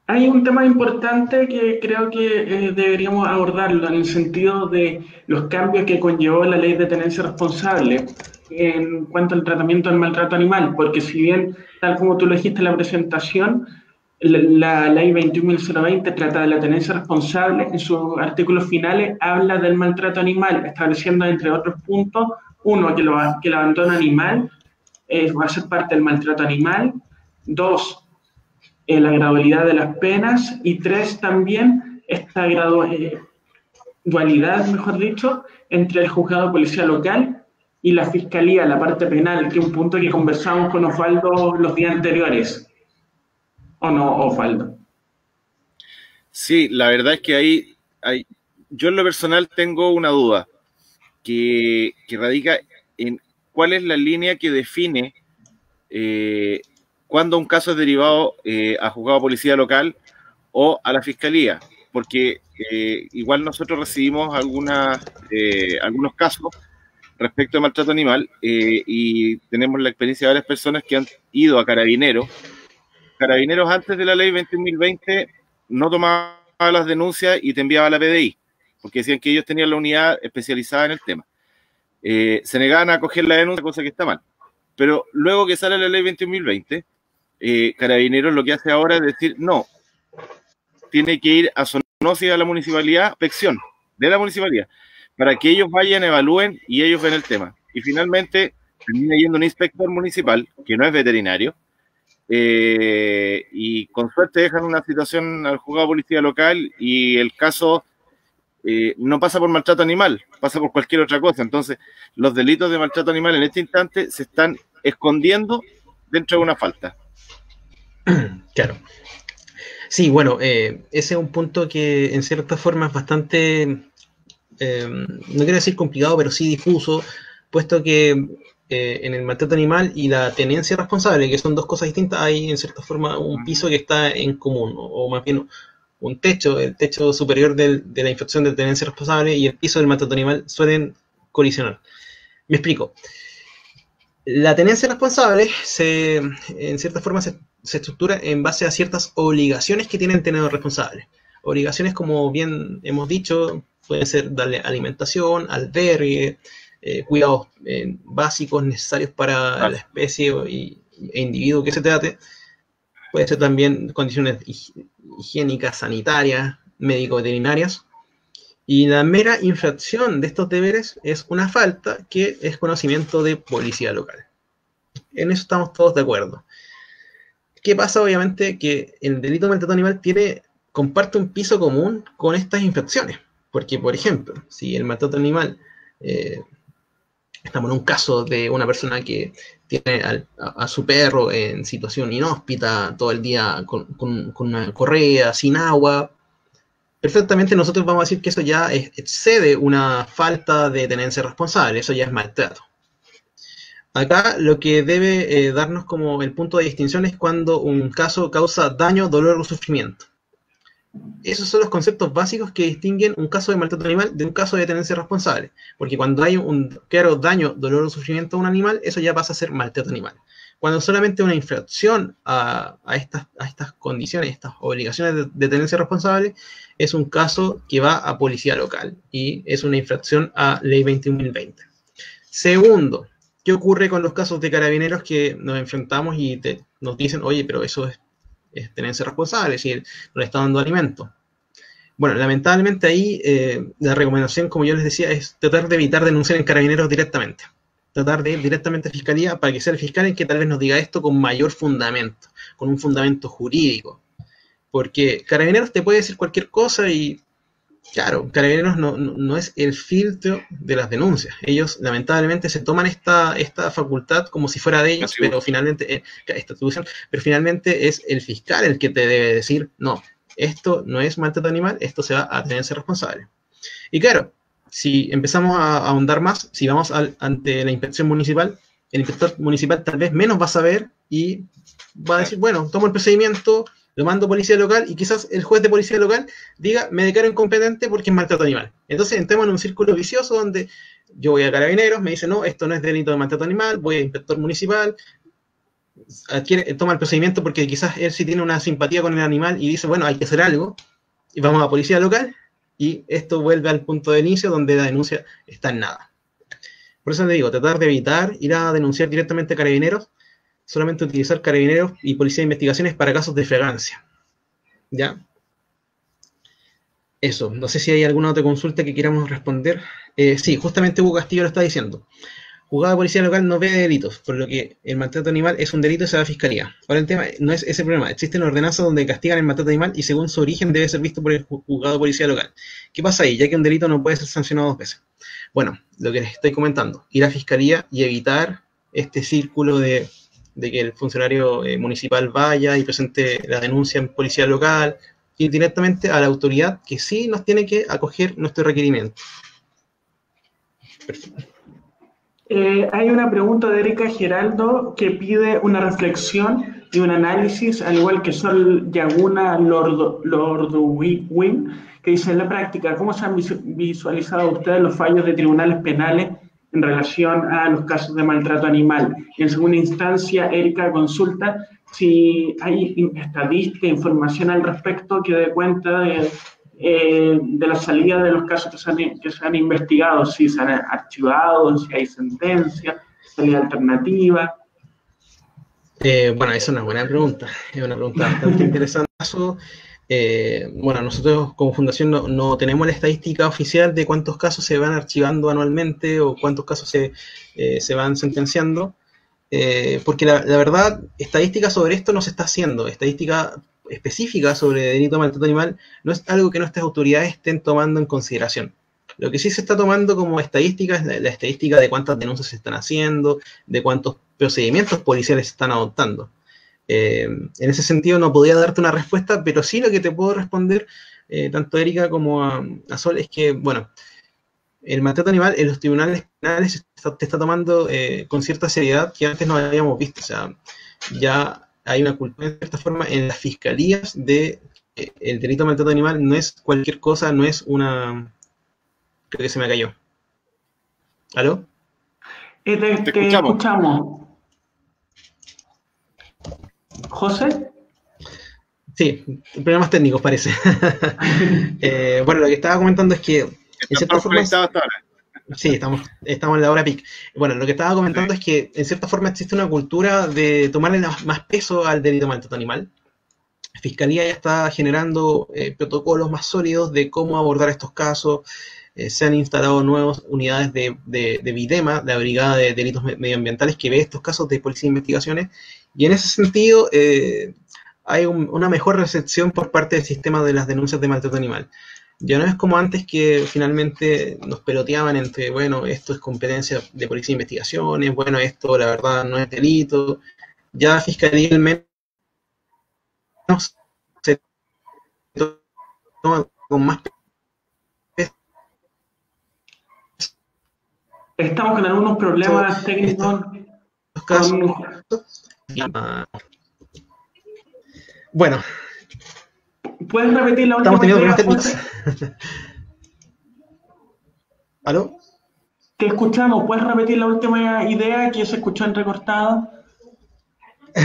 Hay un tema importante que creo que deberíamos abordarlo en el sentido de los cambios que conllevó la ley de tenencia responsable en cuanto al tratamiento del maltrato animal, porque si bien, tal como tú lo dijiste en la presentación, la ley 21.020 trata de la tenencia responsable, en sus artículos finales habla del maltrato animal, estableciendo entre otros puntos, uno, que el abandono animal va a ser parte del maltrato animal, dos, la gradualidad de las penas, y tres, también esta dualidad, mejor dicho, entre el juzgado de policía local y la fiscalía, la parte penal, que es un punto que conversamos con Osvaldo los días anteriores. ¿O no, Osvaldo? Sí, la verdad es que yo en lo personal tengo una duda que radica en cuál es la línea que define cuando un caso es derivado a juzgado de policía local o a la fiscalía, porque igual nosotros recibimos algunos casos respecto de maltrato animal y tenemos la experiencia de varias personas que han ido a Carabineros. Carabineros antes de la ley 21.020 no tomaba las denuncias y te enviaba a la PDI, porque decían que ellos tenían la unidad especializada en el tema. Se negaban a acoger la denuncia, cosa que está mal. Pero luego que sale la ley 21.020, Carabineros lo que hace ahora es decir, no, tiene que ir a zoonosis a la municipalidad, inspección de la municipalidad, para que ellos vayan, evalúen y ellos ven el tema. Y finalmente termina yendo un inspector municipal, que no es veterinario, y con suerte dejan una situación al juzgado de policía local y el caso no pasa por maltrato animal, pasa por cualquier otra cosa. Entonces, los delitos de maltrato animal en este instante se están escondiendo dentro de una falta. Claro. Sí, bueno, ese es un punto que en cierta forma es bastante, no quiero decir complicado, pero sí difuso, puesto que en el maltrato animal y la tenencia responsable, que son dos cosas distintas, hay en cierta forma un piso que está en común, o más bien un techo, el techo superior de la infracción de tenencia responsable y el piso del maltrato animal suelen colisionar. Me explico. La tenencia responsable en cierta forma se estructura en base a ciertas obligaciones que tiene el tenedor responsable. Obligaciones, como bien hemos dicho, pueden ser darle alimentación, albergue, cuidados básicos necesarios para la especie e individuo que se trate. Puede ser también condiciones higiénicas, sanitarias, médico-veterinarias. Y la mera infracción de estos deberes es una falta que es conocimiento de policía local. En eso estamos todos de acuerdo. ¿Qué pasa? Obviamente que el delito de maltrato animal comparte un piso común con estas infracciones. Porque, por ejemplo, si el maltrato animal, estamos en un caso de una persona que tiene a su perro en situación inhóspita, todo el día con una correa, sin agua, perfectamente nosotros vamos a decir que eso ya excede una falta de tenencia responsable, eso ya es maltrato. Acá lo que debe darnos como el punto de distinción es cuando un caso causa daño, dolor o sufrimiento. Esos son los conceptos básicos que distinguen un caso de maltrato animal de un caso de tenencia responsable. Porque cuando hay un claro daño, dolor o sufrimiento a un animal, eso ya pasa a ser maltrato animal. Cuando solamente una infracción a estas condiciones, estas obligaciones de tenencia responsable, es un caso que va a policía local y es una infracción a ley 21.020. Segundo, ¿qué ocurre con los casos de carabineros que nos enfrentamos y nos dicen, oye, pero eso es tenencia responsable, si no le está dando alimento? Bueno, lamentablemente ahí la recomendación, como yo les decía, es tratar de evitar denunciar en carabineros directamente. Tratar de ir directamente a fiscalía para que sea el fiscal el que tal vez nos diga esto con mayor fundamento, con un fundamento jurídico. Porque carabineros te puede decir cualquier cosa y, claro, carabineros no es el filtro de las denuncias. Ellos lamentablemente se toman esta facultad como si fuera de ellos, pero finalmente, esta atribución, pero finalmente es el fiscal el que te debe decir, no, esto no es maltrato animal, esto se va a tenencia responsable. Y claro, si empezamos a ahondar más, si vamos ante la inspección municipal, el inspector municipal tal vez menos va a saber y va a decir, bueno, tomo el procedimiento, lo mando a policía local y quizás el juez de policía local diga, me declaro incompetente porque es maltrato animal. Entonces entramos en un círculo vicioso donde yo voy a carabineros, me dice, no, esto no es delito de maltrato animal, voy al inspector municipal, toma el procedimiento porque quizás él sí tiene una simpatía con el animal y dice, bueno, hay que hacer algo, y vamos a policía local, y esto vuelve al punto de inicio donde la denuncia está en nada. Por eso le digo, tratar de evitar ir a denunciar directamente a carabineros, solamente utilizar carabineros y policía de investigaciones para casos de flagrancia. ¿Ya? Eso, no sé si hay alguna otra consulta que queramos responder. Sí, justamente Hugo Castillo lo está diciendo. juzgado de policía local no ve delitos, por lo que el maltrato animal es un delito y se va a fiscalía. Ahora el tema no es ese problema. Existen ordenanzas donde castigan el maltrato animal y según su origen debe ser visto por el juzgado de policía local. ¿Qué pasa ahí? Ya que un delito no puede ser sancionado 2 veces. Bueno, lo que les estoy comentando, ir a fiscalía y evitar este círculo de que el funcionario municipal vaya y presente la denuncia en policía local, y directamente a la autoridad que sí nos tiene que acoger nuestro requerimiento. Perfecto. Hay una pregunta de Erika Geraldo que pide una reflexión y un análisis, al igual que Sol Yaguna Lordwin, que dice: en la práctica, ¿cómo se han visualizado ustedes los fallos de tribunales penales en relación a los casos de maltrato animal? Y en segunda instancia, Erika consulta si hay estadística, información al respecto que dé cuenta de la salida de los casos que se han investigado, si se han archivado, si hay sentencia, salida alternativa. Bueno, esa es una buena pregunta, es una pregunta bastante interesante. Bueno, nosotros como fundación no tenemos la estadística oficial de cuántos casos se van archivando anualmente o cuántos casos se van sentenciando, porque la verdad, estadística sobre esto no se está haciendo. Estadística específica sobre delito de maltrato animal no es algo que nuestras autoridades estén tomando en consideración. Lo que sí se está tomando como estadística es la estadística de cuántas denuncias se están haciendo, de cuántos procedimientos policiales se están adoptando. En ese sentido no podría darte una respuesta, pero sí lo que te puedo responder, tanto a Erika como a Sol, es que, bueno, el maltrato animal en los tribunales penales te está tomando con cierta seriedad que antes no habíamos visto. O sea, ya hay una cultura, de cierta forma, en las fiscalías de el delito de maltrato animal no es cualquier cosa, no es una... Creo que se me cayó. ¿Aló? Te escuchamos. ¿José? Sí, problemas técnicos parece. Bueno, lo que estaba comentando es que... en cierta forma, sí, estamos en la hora peak. Bueno, lo que estaba comentando es que en cierta forma existe una cultura de tomarle más peso al delito de maltrato animal. La Fiscalía ya está generando protocolos más sólidos de cómo abordar estos casos. Se han instalado nuevas unidades de BIDEMA, la Brigada de Delitos Medioambientales, que ve estos casos de policía de investigaciones. Y en ese sentido hay una mejor recepción por parte del sistema de las denuncias de maltrato animal. Ya no es como antes, que finalmente nos peloteaban entre, bueno, esto es competencia de policía de investigaciones, bueno, esto la verdad no es delito. Ya Fiscalía al menos se toma con más peso. Estamos con algunos problemas técnicos. Bueno. ¿Puedes repetir la última idea? ¿Aló? Te escuchamos. ¿Puedes repetir la última idea que se escuchó entrecortada?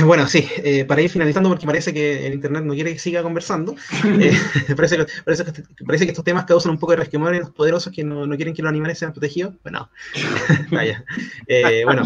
Bueno, sí, para ir finalizando, porque parece que el internet no quiere que siga conversando. Parece que estos temas causan un poco de resquemor en los poderosos que no quieren que los animales sean protegidos. Bueno, vaya. Bueno,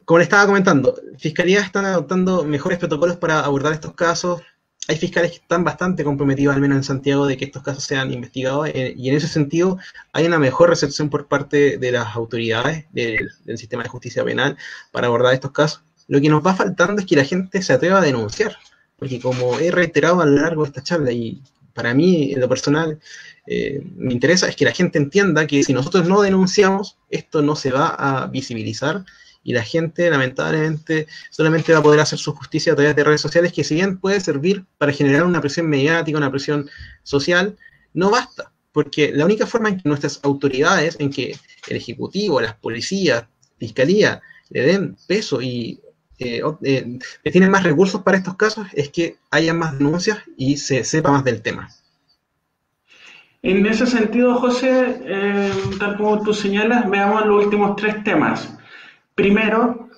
como le estaba comentando, Fiscalía están adoptando mejores protocolos para abordar estos casos. Hay fiscales que están bastante comprometidos, al menos en Santiago, de que estos casos sean investigados, y en ese sentido hay una mejor recepción por parte de las autoridades del sistema de justicia penal para abordar estos casos. Lo que nos va faltando es que la gente se atreva a denunciar, porque como he reiterado a lo largo de esta charla, y para mí, en lo personal, me interesa, es que la gente entienda que si nosotros no denunciamos, esto no se va a visibilizar, y la gente, lamentablemente, solamente va a poder hacer su justicia a través de redes sociales, que si bien puede servir para generar una presión mediática, una presión social, no basta, porque la única forma en que nuestras autoridades, en que el Ejecutivo, las policías, Fiscalía, le den peso y tienen más recursos para estos casos, es que haya más denuncias y se sepa más del tema. En ese sentido, José, tal como tú señalas, veamos los últimos 3 temas. Primero,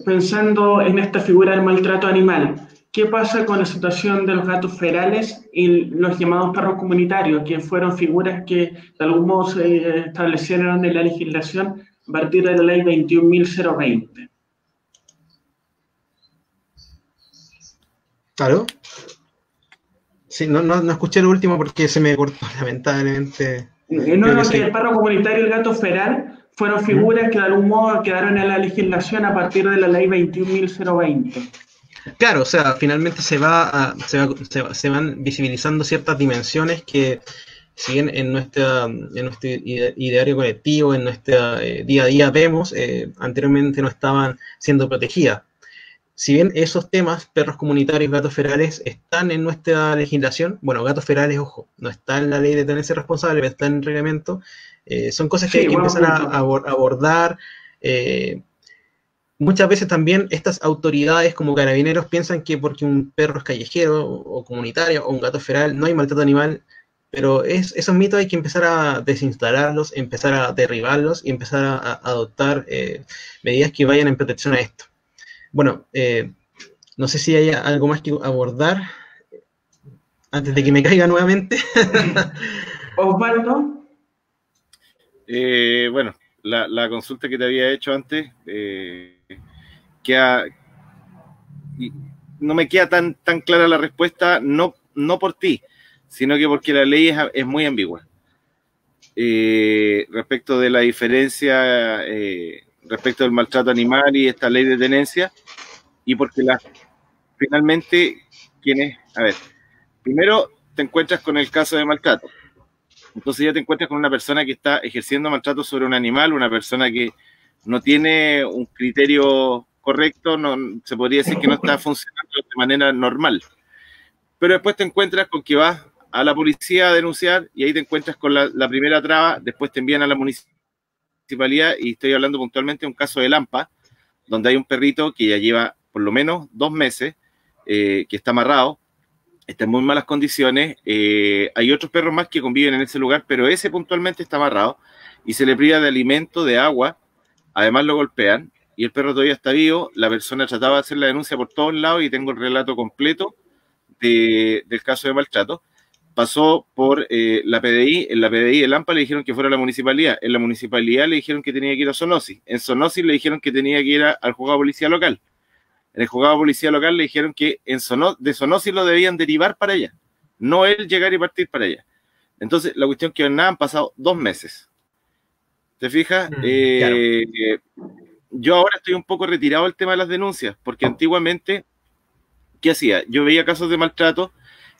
pensando en esta figura del maltrato animal, ¿qué pasa con la situación de los gatos ferales y los llamados perros comunitarios, que fueron figuras que de algún modo se establecieron en la legislación a partir de la ley 21.020? ¿Aló? Sí, no escuché lo último porque se me cortó, lamentablemente. No, que el perro comunitario y el gato feral fueron figuras que de algún modo quedaron en la legislación a partir de la ley 21.020. Claro, o sea, finalmente se van visibilizando ciertas dimensiones que, si bien en nuestro ideario colectivo, en nuestro día a día vemos, anteriormente no estaban siendo protegidas. Si bien esos temas, perros comunitarios, gatos ferales, están en nuestra legislación, bueno, gatos ferales, ojo, no está en la ley de tenencia responsable, pero está en el reglamento, son cosas que hay que empezar a abordar. Muchas veces también estas autoridades como carabineros piensan que porque un perro es callejero o comunitario o un gato feral no hay maltrato animal, pero esos mitos hay que empezar a desinstalarlos, empezar a derribarlos y empezar a adoptar medidas que vayan en protección a esto. Bueno, no sé si hay algo más que abordar antes de que me caiga nuevamente. Osvaldo. Bueno, la consulta que te había hecho antes no me queda tan clara la respuesta, no por ti, sino que porque la ley es muy ambigua. Respecto de la diferencia respecto del maltrato animal y esta ley de tenencia, y porque finalmente primero te encuentras con el caso de maltrato. Entonces ya te encuentras con una persona que está ejerciendo maltrato sobre un animal, una persona que no tiene un criterio correcto, se podría decir que no está funcionando de manera normal. Pero después te encuentras con que vas a la policía a denunciar y ahí te encuentras con la primera traba, después te envían a la municipalidad, y estoy hablando puntualmente de un caso de Lampa, donde hay un perrito que ya lleva por lo menos 2 meses, que está amarrado, está en muy malas condiciones. Hay otros perros más que conviven en ese lugar, pero ese puntualmente está amarrado y se le priva de alimento, de agua, además lo golpean y el perro todavía está vivo. La persona trataba de hacer la denuncia por todos lados y tengo el relato completo del caso de maltrato. Pasó por la PDI, en la PDI de Lampa le dijeron que fuera a la municipalidad, en la municipalidad le dijeron que tenía que ir a Sonosis, en Sonosis le dijeron que tenía que ir al juzgado de policía local. En el juzgado de policía local le dijeron que de Sonosis lo debían derivar para allá, no él llegar y partir para allá. Entonces, la cuestión que nada, han pasado 2 meses. ¿Te fijas? Claro. Yo ahora estoy un poco retirado del tema de las denuncias, porque antiguamente, ¿qué hacía? Yo veía casos de maltrato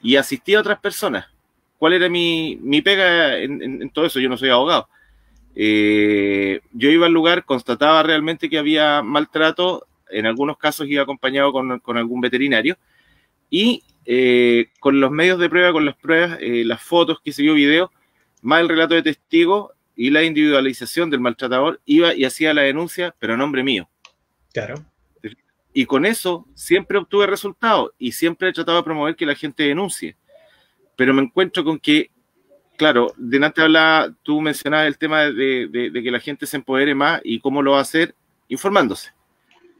y asistía a otras personas. ¿Cuál era mi pega en todo eso? Yo no soy abogado. Yo iba al lugar, constataba realmente que había maltrato. En algunos casos iba acompañado con algún veterinario y con los medios de prueba, con las pruebas, las fotos, que se vio, videos, más el relato de testigo y la individualización del maltratador, iba y hacía la denuncia, pero a nombre mío. Claro. Y con eso siempre obtuve resultados y siempre he tratado de promover que la gente denuncie. Pero me encuentro con que, claro, delante tú mencionabas el tema de que la gente se empodere más y cómo lo va a hacer informándose.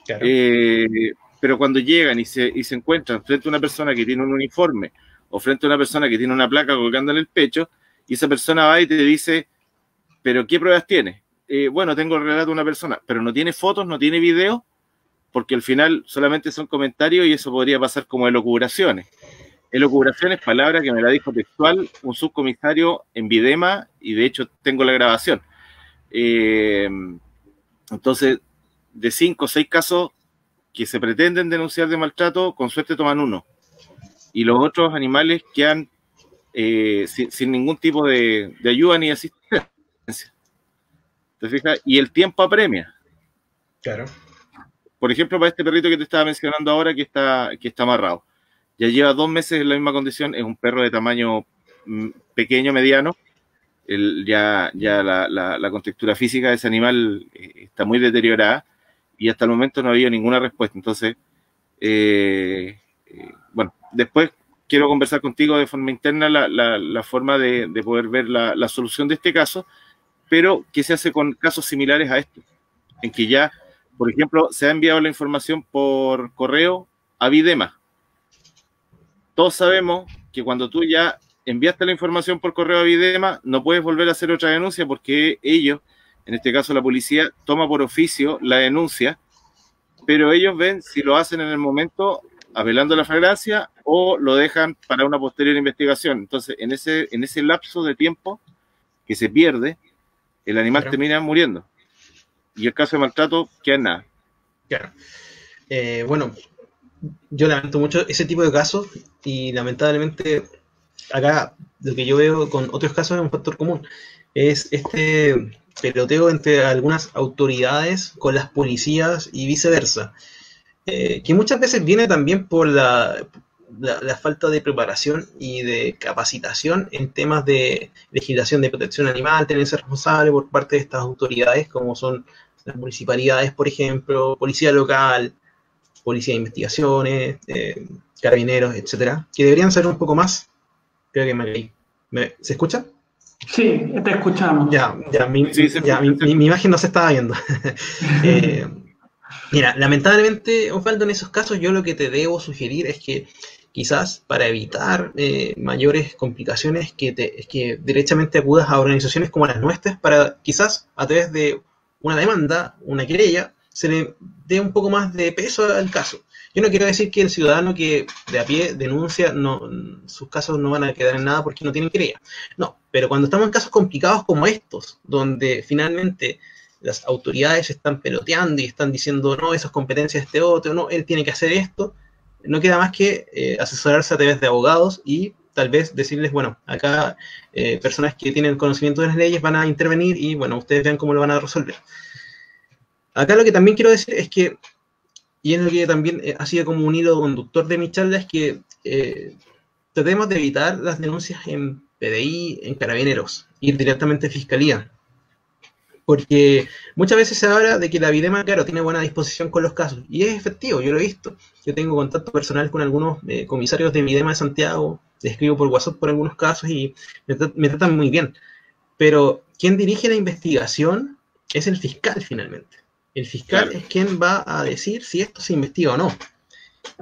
Claro. Pero cuando llegan y se encuentran frente a una persona que tiene un uniforme o frente a una persona que tiene una placa colgando en el pecho, y esa persona va y te dice, ¿pero qué pruebas tiene? Bueno, tengo el relato de una persona, pero no tiene fotos, no tiene video, porque al final solamente son comentarios y eso podría pasar como elucubraciones. Elucubraciones, palabra que me la dijo textual un subcomisario en Videma, y de hecho tengo la grabación. Entonces, de 5 o 6 casos que se pretenden denunciar de maltrato, con suerte toman 1. Y los otros animales quedan sin ningún tipo de ayuda ni asistencia. ¿Te fijas? Y el tiempo apremia. Claro. Por ejemplo, para este perrito que te estaba mencionando ahora, que está amarrado. Ya lleva 2 meses en la misma condición. Es un perro de tamaño pequeño, mediano. Ya la contextura física de ese animal está muy deteriorada. Y hasta el momento no ha habido ninguna respuesta. Entonces, bueno, después quiero conversar contigo de forma interna la forma de poder ver la solución de este caso, pero ¿qué se hace con casos similares a esto? En que ya, por ejemplo, se ha enviado la información por correo a Videma. Todos sabemos que cuando tú ya enviaste la información por correo a Videma, no puedes volver a hacer otra denuncia porque ellos, en este caso la policía, toma por oficio la denuncia, pero ellos ven si lo hacen en el momento apelando a la flagrancia o lo dejan para una posterior investigación. Entonces, en ese lapso de tiempo que se pierde, el animal termina muriendo. y el caso de maltrato queda en nada. Claro. Bueno, yo lamento mucho ese tipo de casos y lamentablemente acá lo que yo veo con otros casos es un factor común. Es este peloteo entre algunas autoridades con las policías y viceversa. Que muchas veces viene también por la falta de preparación y de capacitación en temas de legislación de protección animal, tenerse responsable por parte de estas autoridades, como son las municipalidades, por ejemplo, policía local, policía de investigaciones, carabineros, etcétera, que deberían ser un poco más. Creo que me leí. ¿Se escucha? Sí, te escuchamos. Mi imagen no se estaba viendo. Mira, lamentablemente, Osvaldo, en esos casos yo lo que te debo sugerir es que quizás para evitar mayores complicaciones es que derechamente acudas a organizaciones como las nuestras para quizás a través de una demanda, una querella, se le dé un poco más de peso al caso. Yo no quiero decir que el ciudadano que de a pie denuncia, sus casos no van a quedar en nada porque no tienen querella. No, pero cuando estamos en casos complicados como estos, donde finalmente las autoridades están peloteando y están diciendo, no, eso es competencia de este otro, no, él tiene que hacer esto, no queda más que asesorarse a través de abogados y tal vez decirles, bueno, acá personas que tienen conocimiento de las leyes van a intervenir y, bueno, ustedes vean cómo lo van a resolver. Acá lo que también quiero decir es que, y es lo que también ha sido como un hilo conductor de mi charla, es que tratemos de evitar las denuncias en PDI, en Carabineros, ir directamente a Fiscalía. Porque muchas veces se habla de que la Videma, claro, tiene buena disposición con los casos, y es efectivo, yo lo he visto. Yo tengo contacto personal con algunos comisarios de Videma de Santiago, les escribo por WhatsApp por algunos casos y me tratan muy bien. Pero quien dirige la investigación es el fiscal finalmente. El fiscal es quien va a decir si esto se investiga o no.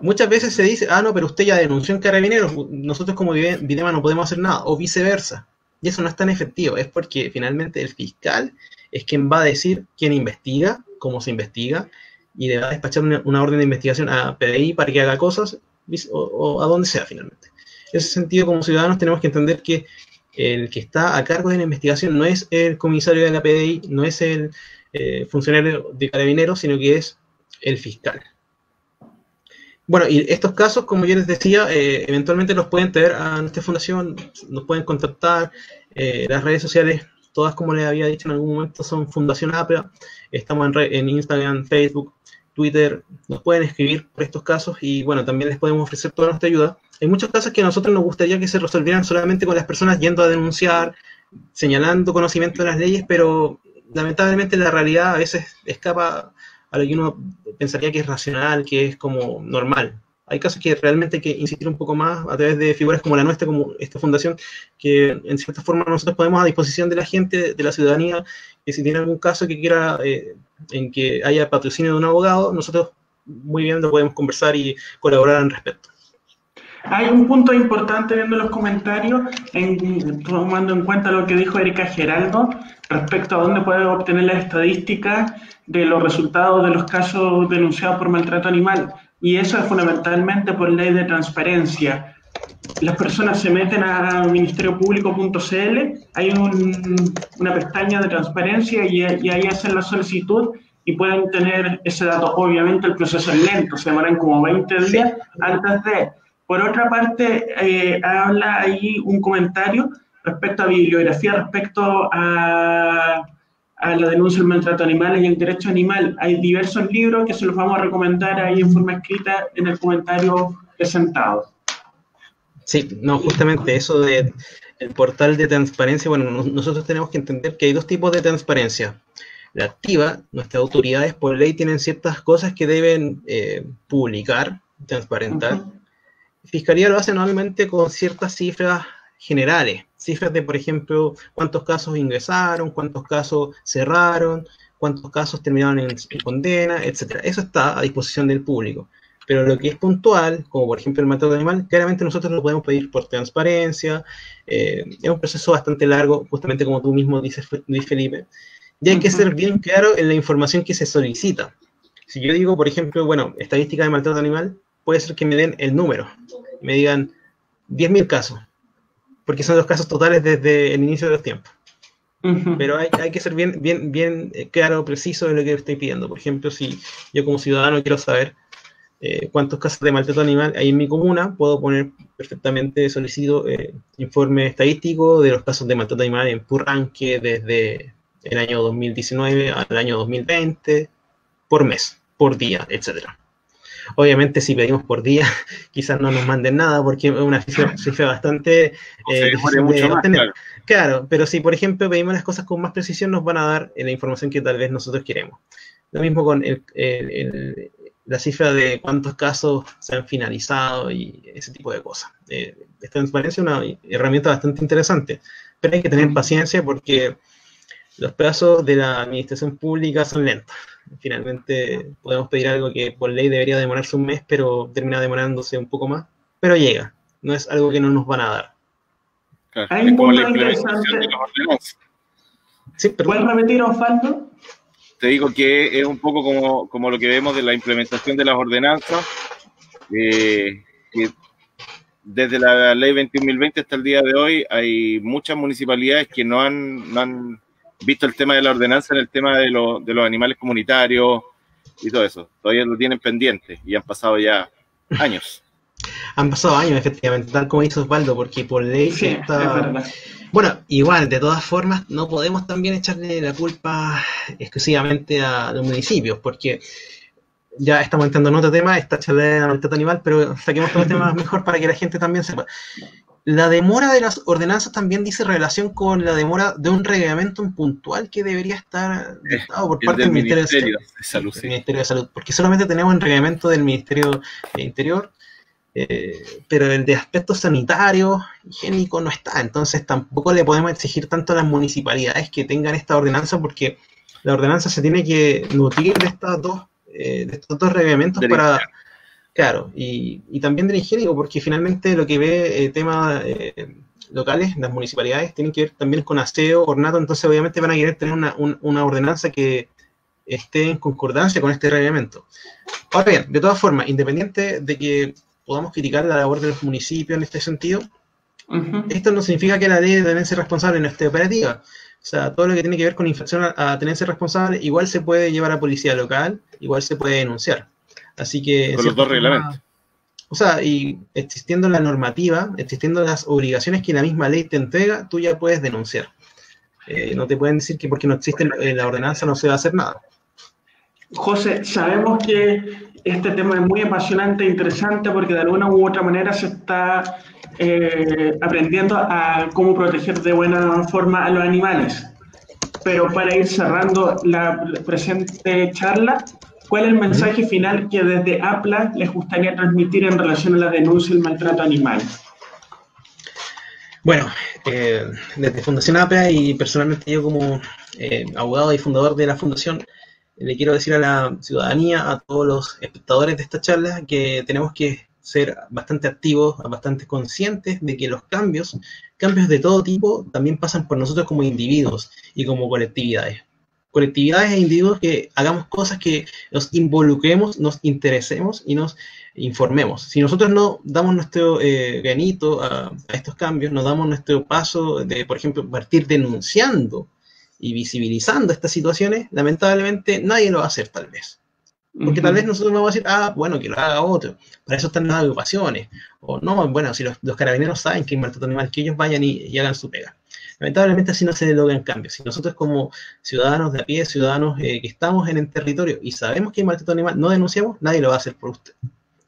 Muchas veces se dice, no, pero usted ya denunció en Carabineros, nosotros como Videma no podemos hacer nada, o viceversa. Y eso no es tan efectivo, es porque finalmente el fiscal es quien va a decir quién investiga, cómo se investiga, y le va a despachar una orden de investigación a PDI para que haga cosas, o a donde sea finalmente. En ese sentido, como ciudadanos tenemos que entender que el que está a cargo de la investigación no es el comisario de la PDI, no es el funcionario de Carabineros, sino que es el fiscal. Bueno, y estos casos, como yo les decía, eventualmente los pueden traer a nuestra fundación, nos pueden contactar, las redes sociales, todas como les había dicho en algún momento, son Fundación APRA, estamos en Instagram, Facebook, Twitter, nos pueden escribir por estos casos y bueno, también les podemos ofrecer toda nuestra ayuda. Hay muchos casos que a nosotros nos gustaría que se resolvieran solamente con las personas yendo a denunciar, señalando conocimiento de las leyes, pero lamentablemente la realidad a veces escapa a lo que uno pensaría que es racional, que es como normal. Hay casos que realmente hay que insistir un poco más a través de figuras como la nuestra, como esta fundación, que en cierta forma nosotros ponemos a disposición de la gente, de la ciudadanía, que si tiene algún caso que quiera en que haya patrocinio de un abogado, nosotros muy bien lo podemos conversar y colaborar al respecto. Hay un punto importante viendo los comentarios, tomando en cuenta lo que dijo Erika Geraldo, respecto a dónde puede obtener las estadísticas de los resultados de los casos denunciados por maltrato animal. Y eso es fundamentalmente por ley de transparencia. Las personas se meten a ministeriopublico.cl, hay una pestaña de transparencia y ahí hacen la solicitud y pueden tener ese dato. Obviamente el proceso es lento, se demoran como 20 días antes de... Por otra parte, habla ahí un comentario respecto a bibliografía, respecto a la denuncia del maltrato animal y el derecho animal. Hay diversos libros que se los vamos a recomendar ahí en forma escrita en el comentario presentado. Sí, no, justamente eso de el portal de transparencia, bueno, nosotros tenemos que entender que hay dos tipos de transparencia. La activa, nuestras autoridades por ley tienen ciertas cosas que deben publicar, transparentar. Fiscalía lo hace normalmente con ciertas cifras generales, cifras de, por ejemplo, cuántos casos ingresaron, cuántos casos cerraron, cuántos casos terminaron en condena, etc. Eso está a disposición del público. Pero lo que es puntual, como por ejemplo el maltrato animal, claramente nosotros lo podemos pedir por transparencia. Es un proceso bastante largo, justamente como tú mismo dices, Luis Felipe. Y hay que ser bien claro en la información que se solicita. Si yo digo, por ejemplo, bueno, estadística de maltrato animal, puede ser que me den el número, me digan 10.000 casos, porque son los casos totales desde el inicio de los tiempos. Pero hay que ser bien claro, preciso de lo que estoy pidiendo. Por ejemplo, si yo como ciudadano quiero saber cuántos casos de maltrato animal hay en mi comuna, puedo poner perfectamente, solicito informe estadístico de los casos de maltrato animal en Purranque desde el año 2019 al año 2020, por mes, por día, etcétera. Obviamente, si pedimos por día, quizás no nos manden nada porque es una cifra bastante difícil de obtener. Claro, pero si, por ejemplo, pedimos las cosas con más precisión, nos van a dar la información que tal vez nosotros queremos. Lo mismo con la cifra de cuántos casos se han finalizado y ese tipo de cosas. Esta transparencia es una herramienta bastante interesante, pero hay que tener paciencia porque los plazos de la administración pública son lentos. Finalmente podemos pedir algo que por ley debería demorarse un mes, pero termina demorándose un poco más, pero llega. No es algo que no nos van a dar. Claro, hay un punto interesante. Sí, ¿Puedes repetir, Osvaldo? Te digo que es un poco como lo que vemos de la implementación de las ordenanzas, que desde la ley 21.020 hasta el día de hoy hay muchas municipalidades que no han visto el tema de la ordenanza en el tema de los animales comunitarios y todo eso. Todavía lo tienen pendiente y han pasado ya años. Han pasado años, efectivamente, tal como hizo Osvaldo, porque por ley sí, está... Bueno, igual, de todas formas, no podemos también echarle la culpa exclusivamente a los municipios, porque ya estamos entrando en otro tema, esta charla de maltrato animal, pero saquemos todo el tema mejor para que la gente también sepa. La demora de las ordenanzas también dice relación con la demora de un reglamento puntual que debería estar dictado por parte del Ministerio de Salud. Sí. El Ministerio de Salud, porque solamente tenemos un reglamento del Ministerio de Interior, pero el de aspectos sanitarios, higiénicos, no está. Entonces tampoco le podemos exigir tanto a las municipalidades que tengan esta ordenanza, porque la ordenanza se tiene que nutrir de estos dos reglamentos para... Claro, y también del higiénico, porque finalmente lo que ve temas locales, las municipalidades, tienen que ver también con aseo, ornato, entonces obviamente van a querer tener una ordenanza que esté en concordancia con este reglamento. Ahora bien, de todas formas, independiente de que podamos criticar la labor de los municipios en este sentido, esto no significa que la ley de tenencia responsable no esté operativa. O sea, todo lo que tiene que ver con infracción a tenencia responsable igual se puede llevar a policía local, igual se puede denunciar. Así que... Con los dos reglamentos. O sea, y existiendo la normativa, existiendo las obligaciones que la misma ley te entrega, tú ya puedes denunciar. No te pueden decir que porque no existe la ordenanza no se va a hacer nada. José, sabemos que este tema es muy apasionante e interesante porque de alguna u otra manera se está aprendiendo a cómo proteger de buena forma a los animales. Pero para ir cerrando la presente charla, ¿cuál es el mensaje final que desde APLA les gustaría transmitir en relación a la denuncia del maltrato animal? Bueno, desde Fundación APLA y personalmente yo como abogado y fundador de la fundación, le quiero decir a la ciudadanía, a todos los espectadores de esta charla, que tenemos que ser bastante activos, bastante conscientes de que los cambios de todo tipo también pasan por nosotros como individuos y como colectividades. Colectividades e individuos que hagamos cosas que nos involucremos, nos interesemos y nos informemos. Si nosotros no damos nuestro granito a estos cambios, no damos nuestro paso de, por ejemplo, partir denunciando y visibilizando estas situaciones, lamentablemente nadie lo va a hacer tal vez. Porque tal vez nosotros vamos a decir, bueno, que lo haga otro, para eso están las agrupaciones. O no, bueno, si los carabineros saben que hay maltrato animal, que ellos vayan y hagan su pega. Lamentablemente así no se logran cambios. Si nosotros como ciudadanos de a pie, ciudadanos que estamos en el territorio y sabemos que hay maltrato animal, no denunciamos, nadie lo va a hacer por usted.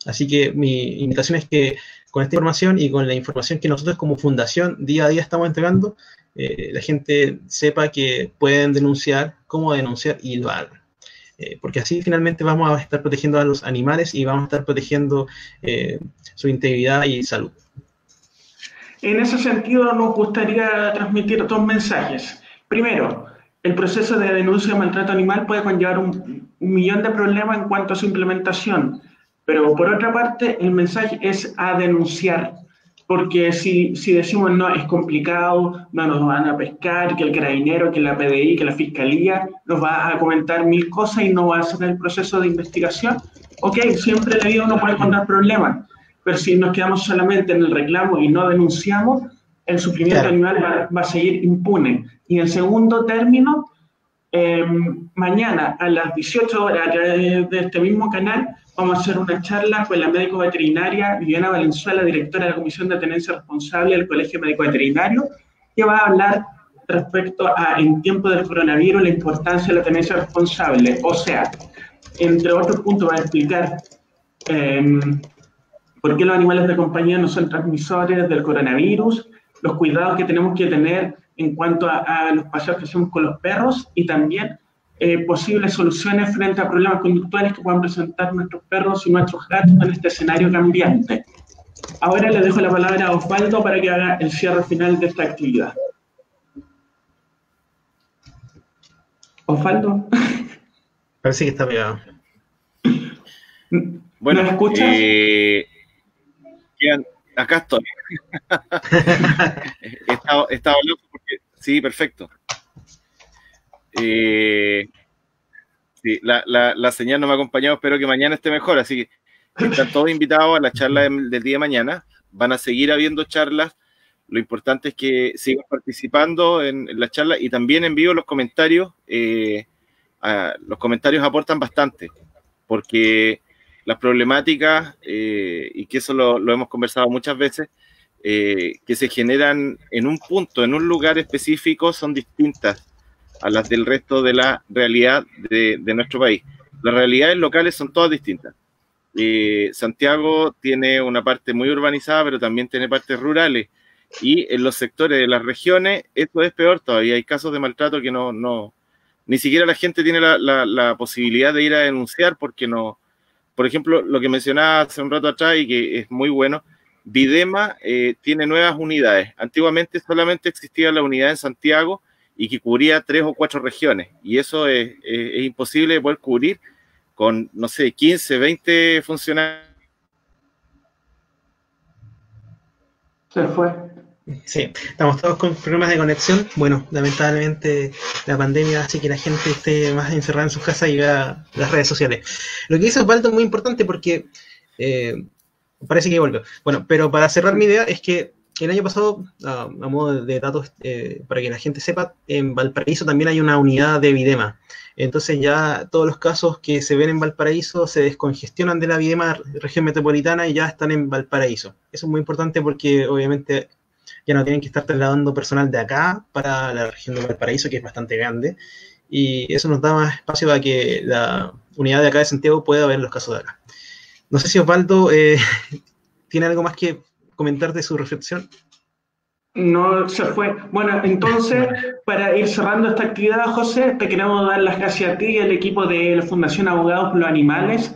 Así que mi invitación es que con esta información y con la información que nosotros como fundación día a día estamos entregando, la gente sepa que pueden denunciar, cómo denunciar y lo hagan. Porque así finalmente vamos a estar protegiendo a los animales y vamos a estar protegiendo su integridad y salud. En ese sentido nos gustaría transmitir dos mensajes. Primero, el proceso de denuncia de maltrato animal puede conllevar un millón de problemas en cuanto a su implementación, pero por otra parte el mensaje es a denunciar, porque si decimos no, es complicado, no nos van a pescar, que el carabinero, que la PDI, que la fiscalía nos va a comentar mil cosas y no va a hacer el proceso de investigación, ok, siempre en la vida uno puede encontrar problemas, pero si nos quedamos solamente en el reclamo y no denunciamos, el sufrimiento animal va a seguir impune. Y en segundo término, mañana a las 18 horas de este mismo canal vamos a hacer una charla con la médico veterinaria Viviana Valenzuela, directora de la Comisión de Tenencia Responsable del Colegio Médico Veterinario, que va a hablar respecto a, en tiempo del coronavirus, la importancia de la tenencia responsable. O sea, entre otros puntos va a explicar por qué los animales de compañía no son transmisores del coronavirus, los cuidados que tenemos que tener en cuanto a los paseos que hacemos con los perros y también posibles soluciones frente a problemas conductuales que puedan presentar nuestros perros y nuestros gatos en este escenario cambiante. Ahora le dejo la palabra a Osvaldo para que haga el cierre final de esta actividad. Osvaldo. Parece que está pegado. Bueno, ¿me escuchas? Acá estoy. Estaba loco porque... Sí, perfecto. Sí, la señal no me ha acompañado, espero que mañana esté mejor, así que están todos invitados a la charla del día de mañana. Van a seguir habiendo charlas. Lo importante es que sigan participando en la charla y también en vivo los comentarios. Los comentarios aportan bastante, porque las problemáticas, y que eso lo hemos conversado muchas veces, que se generan en un punto, en un lugar específico, son distintas a las del resto de la realidad de nuestro país. Las realidades locales son todas distintas. Santiago tiene una parte muy urbanizada, pero también tiene partes rurales, y en los sectores de las regiones esto es peor todavía. Hay casos de maltrato que ni siquiera la gente tiene la posibilidad de ir a denunciar porque no. Por ejemplo, lo que mencionaba hace un rato atrás y que es muy bueno, Videma tiene nuevas unidades. Antiguamente solamente existía la unidad en Santiago y que cubría 3 o 4 regiones, y eso es imposible de poder cubrir con, no sé, 15, 20 funcionarios. Se fue. Sí, estamos todos con problemas de conexión. Bueno, lamentablemente la pandemia hace que la gente esté más encerrada en sus casas y vea las redes sociales. Lo que dice Osvaldo es muy importante porque parece que volvió. Bueno, pero para cerrar mi idea es que el año pasado, a modo de datos, para que la gente sepa, en Valparaíso también hay una unidad de Videma. Entonces ya todos los casos que se ven en Valparaíso se descongestionan de la Videma región metropolitana y ya están en Valparaíso. Eso es muy importante porque obviamente ya no tienen que estar trasladando personal de acá para la región de Valparaíso, que es bastante grande, y eso nos da más espacio a que la unidad de acá de Santiago pueda ver los casos de acá. No sé si Osvaldo tiene algo más que comentar de su reflexión. No, se fue. Bueno, entonces, para ir cerrando esta actividad, José, te queremos dar las gracias a ti y al equipo de la Fundación Abogados por los Animales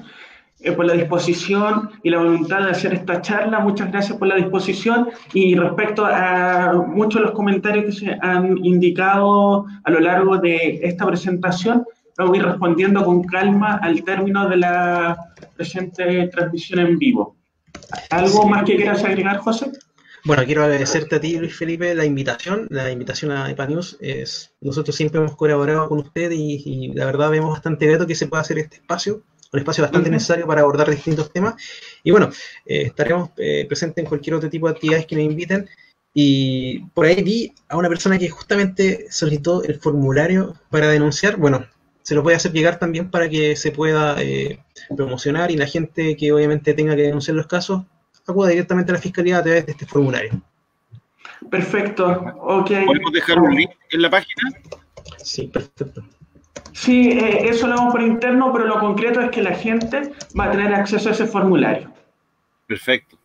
por la disposición y la voluntad de hacer esta charla. Muchas gracias por la disposición, y respecto a muchos de los comentarios que se han indicado a lo largo de esta presentación, vamos a ir respondiendo con calma al término de la presente transmisión en vivo. ¿Algo más que quieras agregar, José? Bueno, quiero agradecerte a ti, Luis Felipe, la invitación a EPA News. Nosotros siempre hemos colaborado con usted y la verdad vemos bastante grato que se pueda hacer este espacio, un espacio bastante necesario para abordar distintos temas. Y bueno, estaremos presentes en cualquier otro tipo de actividades que nos inviten. Y por ahí vi a una persona que justamente solicitó el formulario para denunciar. Bueno, se lo voy a hacer llegar también para que se pueda promocionar y la gente que obviamente tenga que denunciar los casos acuda directamente a la Fiscalía a través de este formulario. Perfecto, ok. ¿Podemos dejar un link en la página? Sí, perfecto. Sí, eso lo vamos por interno, pero lo concreto es que la gente va a tener acceso a ese formulario. Perfecto.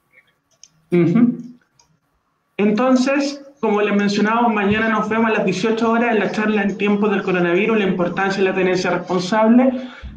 Entonces, como les mencionamos, mañana nos vemos a las 18 horas en la charla en tiempos del coronavirus, la importancia de la tenencia responsable.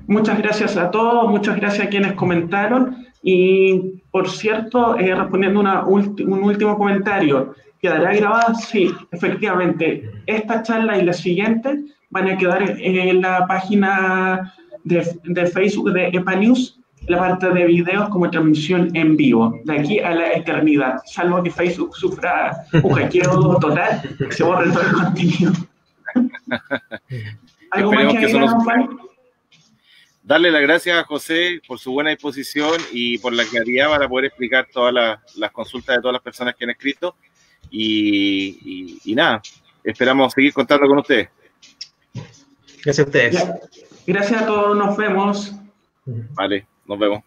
Muchas gracias a todos, muchas gracias a quienes comentaron. Y, por cierto, respondiendo un último comentario, ¿quedará grabada? Sí, efectivamente. Esta charla y la siguiente van a quedar en la página de Facebook de EPA News, la parte de videos como transmisión en vivo, de aquí a la eternidad, salvo que Facebook sufra un hackeo total, que se borre todo el contenido. ¿Algo más que agregar, Juan? Darle las gracias a José por su buena disposición y por la claridad para poder explicar todas las consultas de todas las personas que han escrito. y nada, esperamos seguir contando con ustedes. Gracias a ustedes. Gracias a todos, nos vemos. Vale, nos vemos.